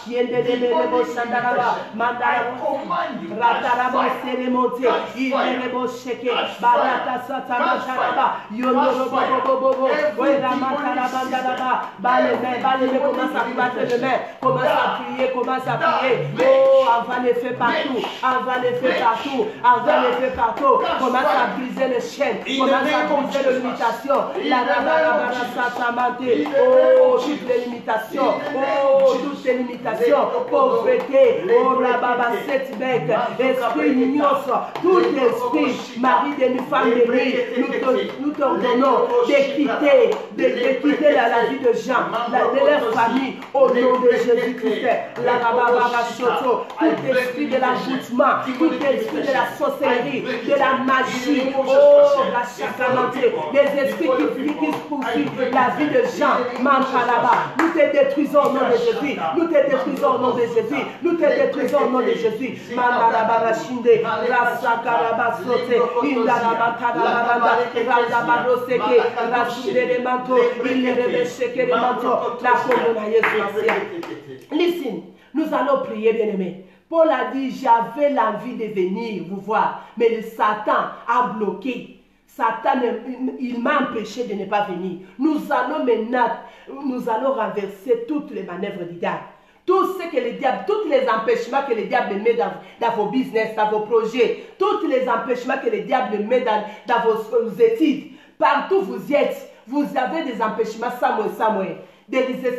Yenderebo Sandaraba, Mandara, Ratarabo Seremonte, Ilerebo Sheke, Barata Satamaraba, Yondorobo, Weramatara Bandaraba, Balé, commence à battre le main, commence à prier. Oh, envoie les feux partout, commence à briser les chaînes, commence à briser les limitations, la Rabara Satamante, oh, toutes les limitations. Oh, toutes ces limitations, pauvreté, oh, Rababa, setback, esprit ignoce, tout esprit, mari de nous, femme de nuit, nous t'ordonnons de quitter la vie de gens, de leur famille, au nom de Jésus-Christ. La Rababa, Choto, tout esprit de l'ajoutement, tout esprit de la sorcellerie, de la magie, oh, la chacalanté, les esprits qui poursuivent la vie de gens, Mankalaba, nous te détruisons au nom de Jésus. Nous te détruisons au nom de Jésus. Nous te détruisons au nom de Jésus. Mandarabarashinde, Rasakarabasote, Indarabakarabanda, Randabaroseke, Rashide Manto, Ilerebesheke Manto, la Komona Yesu. Listen, nous allons prier, bien-aimés. Paul a dit, j'avais l'envie de venir vous voir, mais le Satan a bloqué. Satan, il m'a empêché de ne pas venir. Nous allons renverser toutes les manœuvres du diable. Tout ce que le diable, tous les empêchements que le diable met dans vos business, dans vos projets, tous les empêchements que le diable met dans vos études, partout vous êtes, vous avez des empêchements somewhere. There is a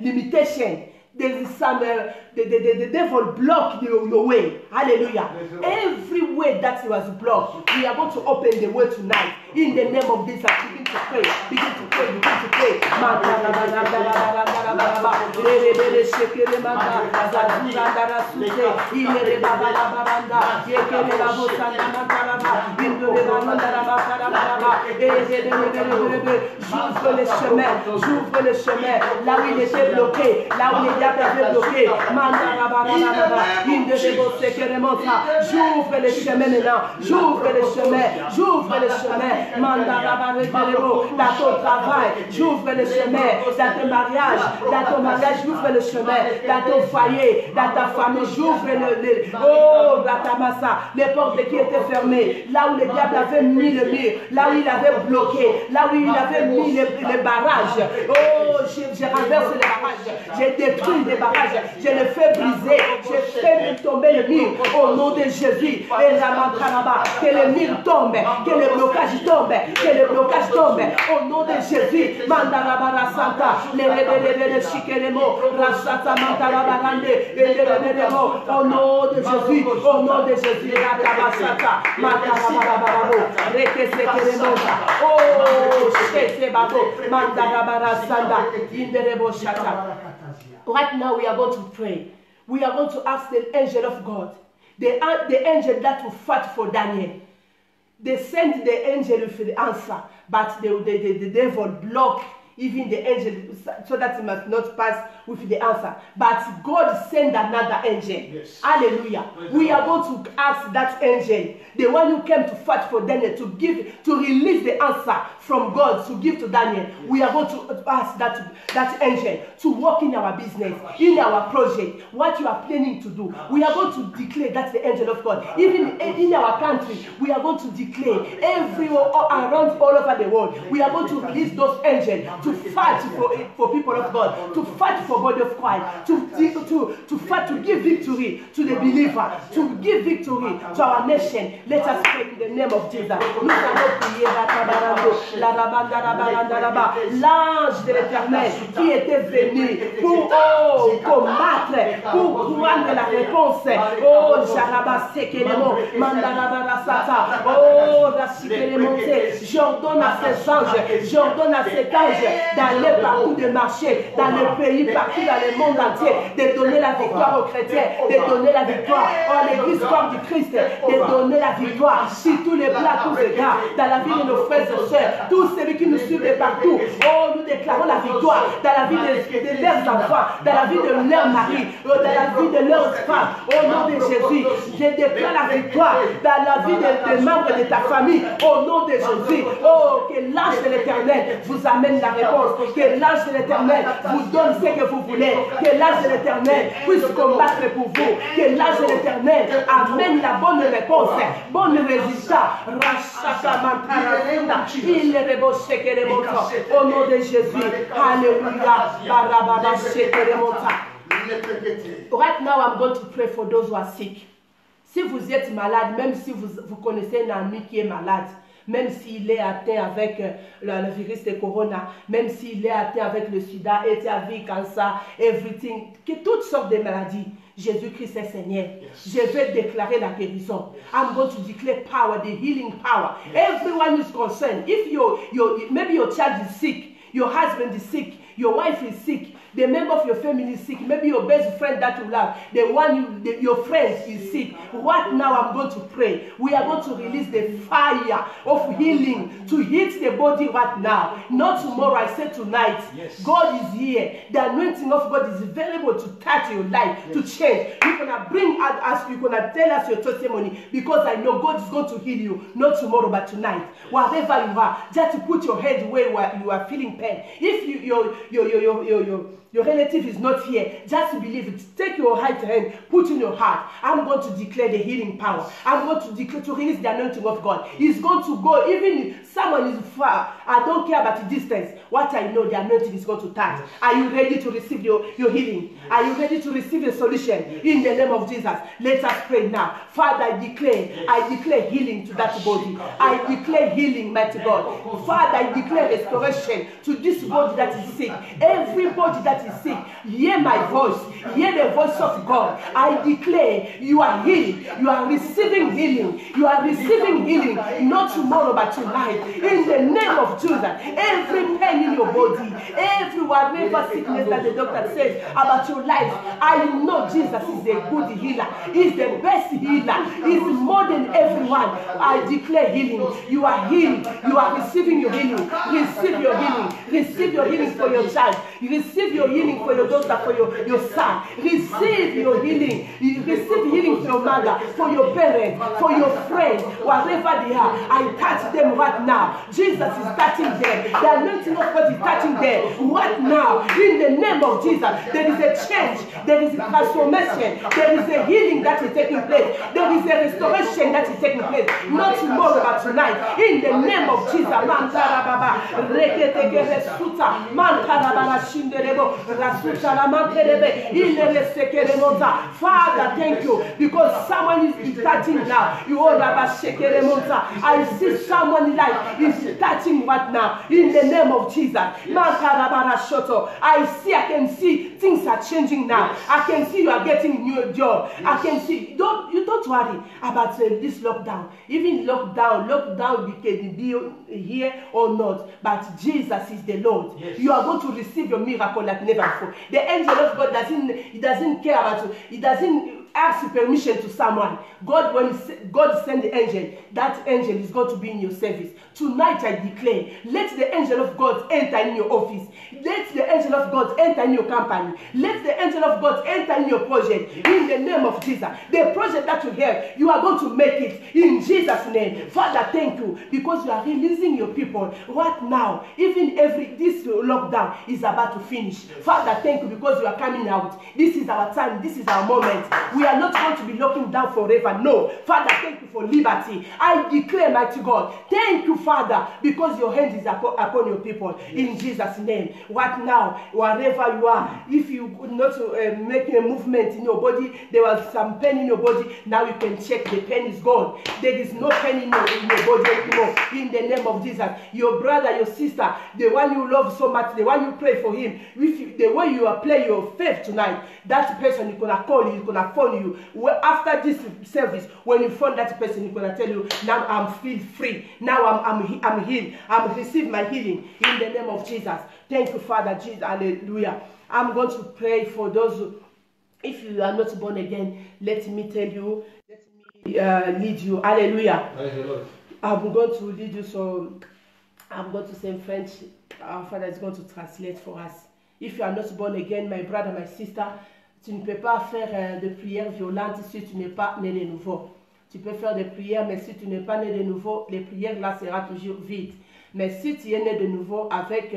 limitation. There is the devil blocked your way. Hallelujah. Every way that was blocked, we are going to open the way tonight. In the name of Jesus, begin to pray. Begin to pray. Begin to pray. J'ouvre le chemin. Là où il était bloqué, là où les diables avaient bloqué. J'ouvre le chemin maintenant. J'ouvre le chemin. Dans ton travail, j'ouvre le chemin. Dans ton mariage, j'ouvre le chemin. Dans ton foyer, dans ta famille, j'ouvre oh, Ratamasa, les portes qui étaient fermées. Là où le diable avait mis le mur, là où il avait bloqué, là où il avait mis les barrages. Oh, je renverse les barrages. J'ai détruit les barrages. Je les fais briser. Je fais tomber le mur au nom de Jésus. Et Ramakaraba, que le mur tombe, que le blocage tombe, que le blocage tombe au nom de Jésus. Mandarabara Santa, les rebelles chikelemo, Rasata Mantarabarande, les rebelles au nom de Jésus, au nom de Jésus. Ratabasata, Mantarabarabaro, Rekesekelemo, oh, Shesebabo, Mandarabara Santa, Inderebo Shata. Right now we are going to pray. We are going to ask the angel of God, the angel that will fight for Daniel. They sent the angel with the answer, but the devil blocked even the angel, so that he must not pass with the answer. But God sent another angel.
Yes.
Hallelujah. We are going to ask that angel, the one who came to fight for Daniel, to release the answer from God to give to Daniel. Yes. We are going to ask that angel to work in our business, in our project, what you are planning to do. We are going to declare that's the angel of God. Even in our country, we are going to declare everywhere around all over the world. We are going to release those angels to fight for people of God, to fight for body of Christ, to fight, to give victory to the believer, to give victory to our nation. Let us pray in the name of Jesus. Nous allons prier l'ange de l'Éternel qui était venu pour combattre, pour prendre la réponse. Oh, Jarabasekelemo, Mandarabarasata, oh, Rasikeremonte. J'ordonne à ces anges, j'ordonne à cet ange d'aller partout, de marcher dans le pays, partout dans le monde entier, de donner la victoire aux chrétiens, de donner la victoire à l'église corps du Christ, de donner la victoire sur tous les plats, tous les gars, dans la vie de nos frères et sœurs, tous ceux qui nous suivent de partout. Oh, nous déclarons la victoire dans la vie de leurs enfants, dans la vie de leurs maris, dans la vie de leurs femmes. Au nom de Jésus, je déclare la victoire dans la vie des membres de ta famille. Au nom de Jésus, oh, que l'ange de l'Éternel vous amène la réponse, que l'ange de l'Éternel vous donne ce que vous voulez, que l'ange de l'Éternel puisse combattre pour vous, que l'ange de l'Éternel amène la bonne réponse, bon résultat. Au nom de Jésus, alléluia. Right now, I'm going to pray for those who are sick. Si vous êtes malade, même si vous connaissez un ami qui est malade, même s'il est atteint avec le virus de corona, même s'il est atteint avec le sida, HIV, cancer, everything, que toutes sortes de maladies, Jésus-Christ est Seigneur. Yes. Je vais déclarer la guérison. Yes. I'm going to declare power, the healing power. Yes. Everyone is concerned. If maybe your child is sick, your husband is sick, your wife is sick, the member of your family is sick, maybe your best friend that you love, your friend is sick. Right now I'm going to pray. We are going to release the fire of healing to hit the body right now. Not tomorrow, I said tonight. Yes. God is here. The anointing of God is available to touch your life, yes, to change. You're going to bring us, you're going to tell us your testimony, because I know God is going to heal you, not tomorrow but tonight. Wherever you are, just put your head where you are feeling pain. If your relative is not here, just believe it. Take your right hand, put in your heart. I'm going to declare the healing power. I'm going to declare, to release the anointing of God. He's going to go, even if someone is far. I don't care about the distance. What I know, the anointing is going to touch. Are you ready to receive your healing? Are you ready to receive the solution? In the name of Jesus, let us pray now. Father, I declare healing to that body. I declare healing, mighty God. Father, I declare restoration to this body that is sick. Everybody that is sick, hear my voice. Hear the voice of God. I declare you are healed. You are receiving healing. You are receiving healing, not tomorrow but tonight. In the name of Jesus, every pain in your body, every whatever sickness that the doctor says about your life, I know Jesus is a good healer. He's the best healer. He's more than everyone. I declare healing. You are healed. You are receiving your healing. Receive your healing. Receive your healing for your child. Receive your healing for your daughter, for your son. Receive your healing. Receive healing for your mother, for your parents, for your friends, wherever they are. I touch them right now. Jesus is touching them. The anointing of God is touching them right now. In the name of Jesus, there is a change. There is a transformation. There is a healing that is taking place. There is a restoration that is taking place. Not tomorrow, but tonight. In the name of Jesus. Father, thank you, because someone is touching now. I see someone's life is touching right now. In the name of Jesus. I can see things are changing now. I can see you are getting new job. I can see. Don't worry about this lockdown. Even lockdown can be here or not. But Jesus is the Lord. Yes. You are going to receive your miracle like never before. The angel of God doesn't care about you. He doesn't ask permission to someone, God send the angel. That angel is going to be in your service. Tonight I declare, let the angel of God enter in your office. Let the angel of God enter in your company. Let the angel of God enter in your project. In the name of Jesus. The project that you have, you are going to make it in Jesus' name. Father, thank you because you are releasing your people right now. Even this lockdown is about to finish. Father, thank you because you are coming out. This is our time. This is our moment. We are not going to be locking down forever. No. Father, thank you for liberty. I declare, mighty God, thank you, Father, because your hand is upon your people. In Jesus' name. Right now, wherever you are, if you could not make a movement in your body, there was some pain in your body, now you can check the pain is gone. There is no pain in your body anymore. In the name of Jesus. Your brother, your sister, the one you love so much, the one you pray for him, the way you are playing your faith tonight, that person is going to call you, is going to phone you. Well, after this service, when you phone that person, he's going to tell you, now I'm feel free. Now I'm healed. I'm received my healing in the name of Jesus. Thank you, Father Jesus. Hallelujah. I'm going to pray for those who, if you are not born again, let me tell you, let me lead you. Hallelujah. I'm going to lead you, so I'm going to say in French. Our Father is going to translate for us. If you are not born again, my brother, my sister, tu ne peux pas faire de prières violentes si tu n'es pas né de nouveau. Tu peux faire des prières, mais si tu n'es pas né de nouveau, les prières là seront toujours vides. Mais si tu es né de nouveau avec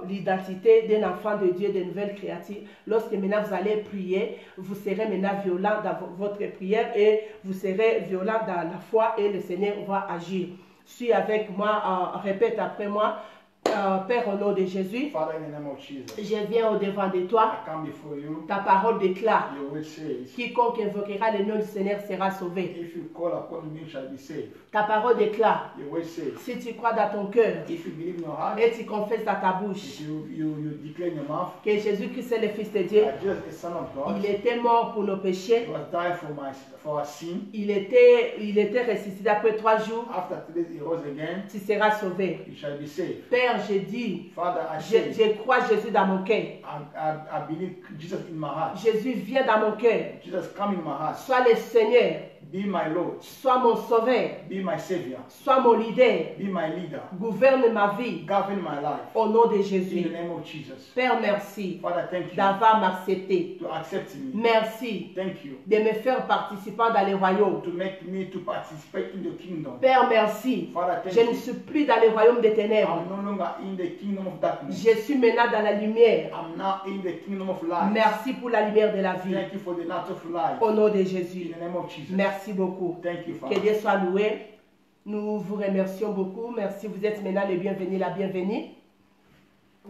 l'identité d'un enfant de Dieu, de nouvelles créatures, lorsque maintenant vous allez prier, vous serez maintenant violent dans votre prière et vous serez violent dans la foi et le Seigneur va agir. Suis avec moi, répète après moi. Père, au nom de Jésus,
Father, in the name of Jesus,
je viens au devant de toi.
I come before you.
Ta parole déclare,
Your word says,
quiconque invoquera le nom du Seigneur sera sauvé.
if you call upon me, you shall be saved.
Ta parole déclare,
Your word says,
si tu crois dans ton cœur
if you believe in your heart,
et tu confesses dans ta bouche
if you declare in your mouth
que Jésus-Christ est le Fils de Dieu,
that Jesus is the Son of God,
il était mort pour nos péchés,
he was died for our sin.
il était ressuscité après 3 jours,
After 3 days, he rose again.
tu seras sauvé.
You shall be saved.
Père, je dis,
Father, I say,
je crois Jésus dans mon cœur.
I believe Jesus in my heart.
Jésus vient dans mon cœur.
Jesus, come in my heart.
Sois le Seigneur,
Be my Lord.
sois mon sauveur,
Be my Savior.
sois mon leader,
Be my leader.
gouverne ma vie
Govern my life.
au nom de
In the
Jésus.
name of Jesus.
Père, merci
Father, thank you
d'avoir m'accepté.
to accept me.
Merci
Thank you
de me faire participant dans le royaume.
to make me to participate in the kingdom.
Père, merci.
Father, thank
Je ne
you.
suis plus dans le royaume des ténèbres.
I'm no longer in the kingdom of darkness.
Je suis maintenant dans la lumière.
I'm now in the kingdom of light.
Merci pour la lumière de la vie.
Thank you for the light of life.
Au nom de
In
Jésus.
the name of Jesus.
Merci beaucoup.
Thank you,
Que
Father.
Dieu soit loué. Nous vous remercions beaucoup. Merci. Vous êtes maintenant les bienvenus, la bienvenue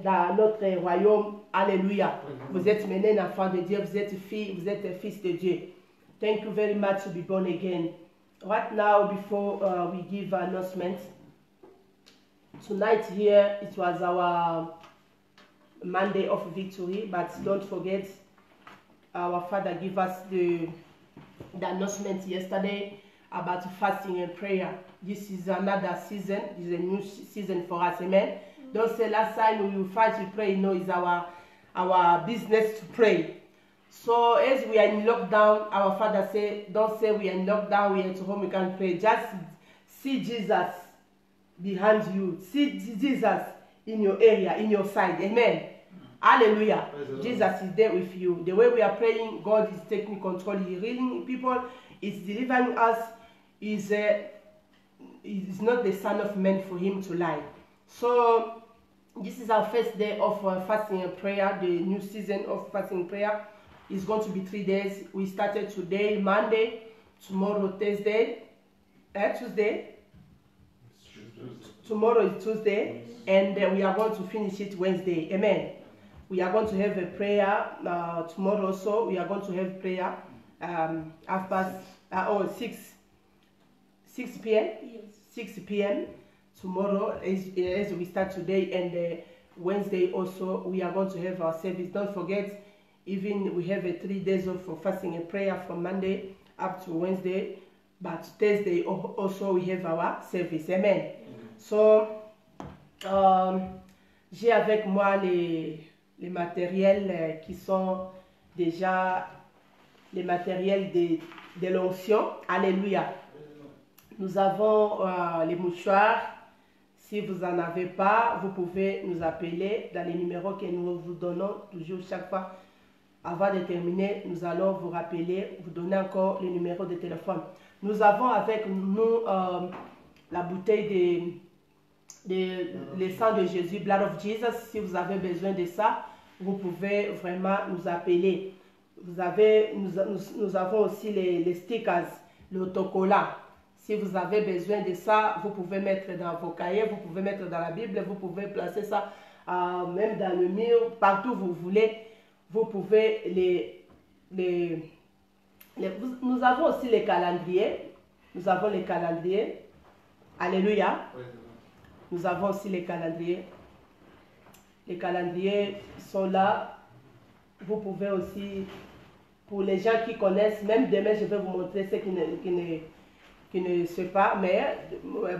dans notre royaume. Alléluia. Vous êtes maintenant un enfant de Dieu. Vous êtes fille, vous êtes un fils de Dieu. Thank you very much to be born again. Right now, before we give announcement, tonight here it was our Monday of victory, but don't forget, our Father gave us the announcement yesterday about fasting and prayer. This is another season. This is a new season for us. Amen. Don't say last time we will fight to pray. No, it's our business to pray. So as we are in lockdown, our Father said, don't say we are in lockdown, we are at home, we can pray. Just see Jesus behind you. See Jesus in your area, in your side. Amen. Hallelujah. Jesus is there with you. The way we are praying, God is taking control. He's healing people. He's delivering us. He's not the Son of Man for him to lie. So this is our first day of fasting and prayer. The new season of fasting and prayer is going to be 3 days. We started today, Monday, tomorrow, Tuesday. Tomorrow is Tuesday, and we are going to finish it Wednesday. Amen. We are going to have a prayer tomorrow also. We are going to have prayer after 6 p.m.
Yes.
6 p.m. tomorrow as we start today, and Wednesday also we are going to have our service. Don't forget, even we have 3 days of fasting and prayer from Monday up to Wednesday, but Thursday also we have our service. Amen. So j'ai avec moi les matériels qui sont déjà les matériels de l'onction. Alléluia. Nous avons les mouchoirs. Si vous n'en avez pas, vous pouvez nous appeler dans les numéros que nous vous donnons toujours chaque fois. Avant de terminer, nous allons vous rappeler, vous donner encore les numéros de téléphone. Nous avons avec nous la bouteille le sang de Jésus, Blood of Jesus. Si vous avez besoin de ça, vous pouvez vraiment nous appeler. Nous avons aussi les stickers, l'autocollant. Si vous avez besoin de ça, vous pouvez mettre dans vos cahiers, vous pouvez mettre dans la Bible, vous pouvez placer ça même dans le mur, partout où vous voulez. Vous pouvez nous avons aussi les calendriers. Nous avons les calendriers. Alléluia. Nous avons aussi les calendriers. Les calendriers sont là. Vous pouvez aussi, pour les gens qui connaissent, même demain je vais vous montrer ceux qui ne savent pas, mais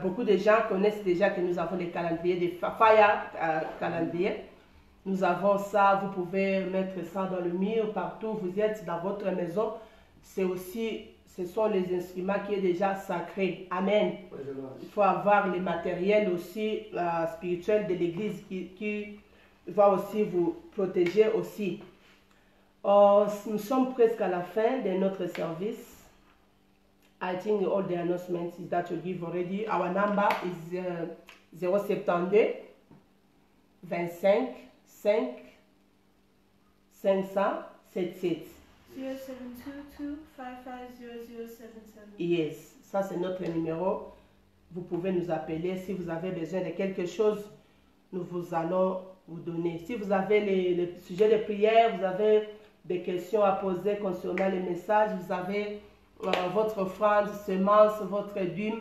beaucoup de gens connaissent déjà que nous avons des calendriers, des fire calendriers. Nous avons ça, vous pouvez mettre ça dans le mur, partout où vous êtes, dans votre maison. Ce sont les instruments qui sont déjà sacrés. Amen. Il faut avoir les matériels aussi spirituels de l'église qui va aussi vous protéger aussi. Nous sommes presque à la fin de notre service. I think all the announcements is that you give already. Our number is 072 25 5 577.
0722 550077.
Yes, ça c'est notre numéro. Vous pouvez nous appeler si vous avez besoin de quelque chose. Nous vous allons vous donner. Si vous avez les sujets de prière, vous avez des questions à poser concernant les messages, vous avez votre offrande, semence, votre dîme,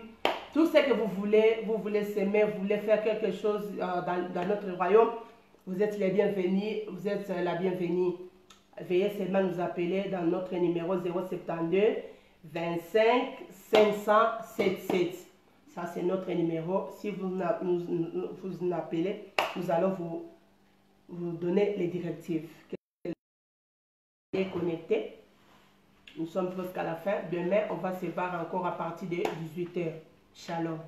tout ce que vous voulez s'aimer, vous voulez faire quelque chose dans notre royaume, vous êtes les bienvenus, vous êtes la bienvenue. Veuillez seulement nous appeler dans notre numéro 072 25 577. Ça, c'est notre numéro. Si vous nous appelez, nous allons vous donner les directives. Connecté. Nous sommes presque à la fin. Demain, on va se voir encore à partir de 18h. Shalom.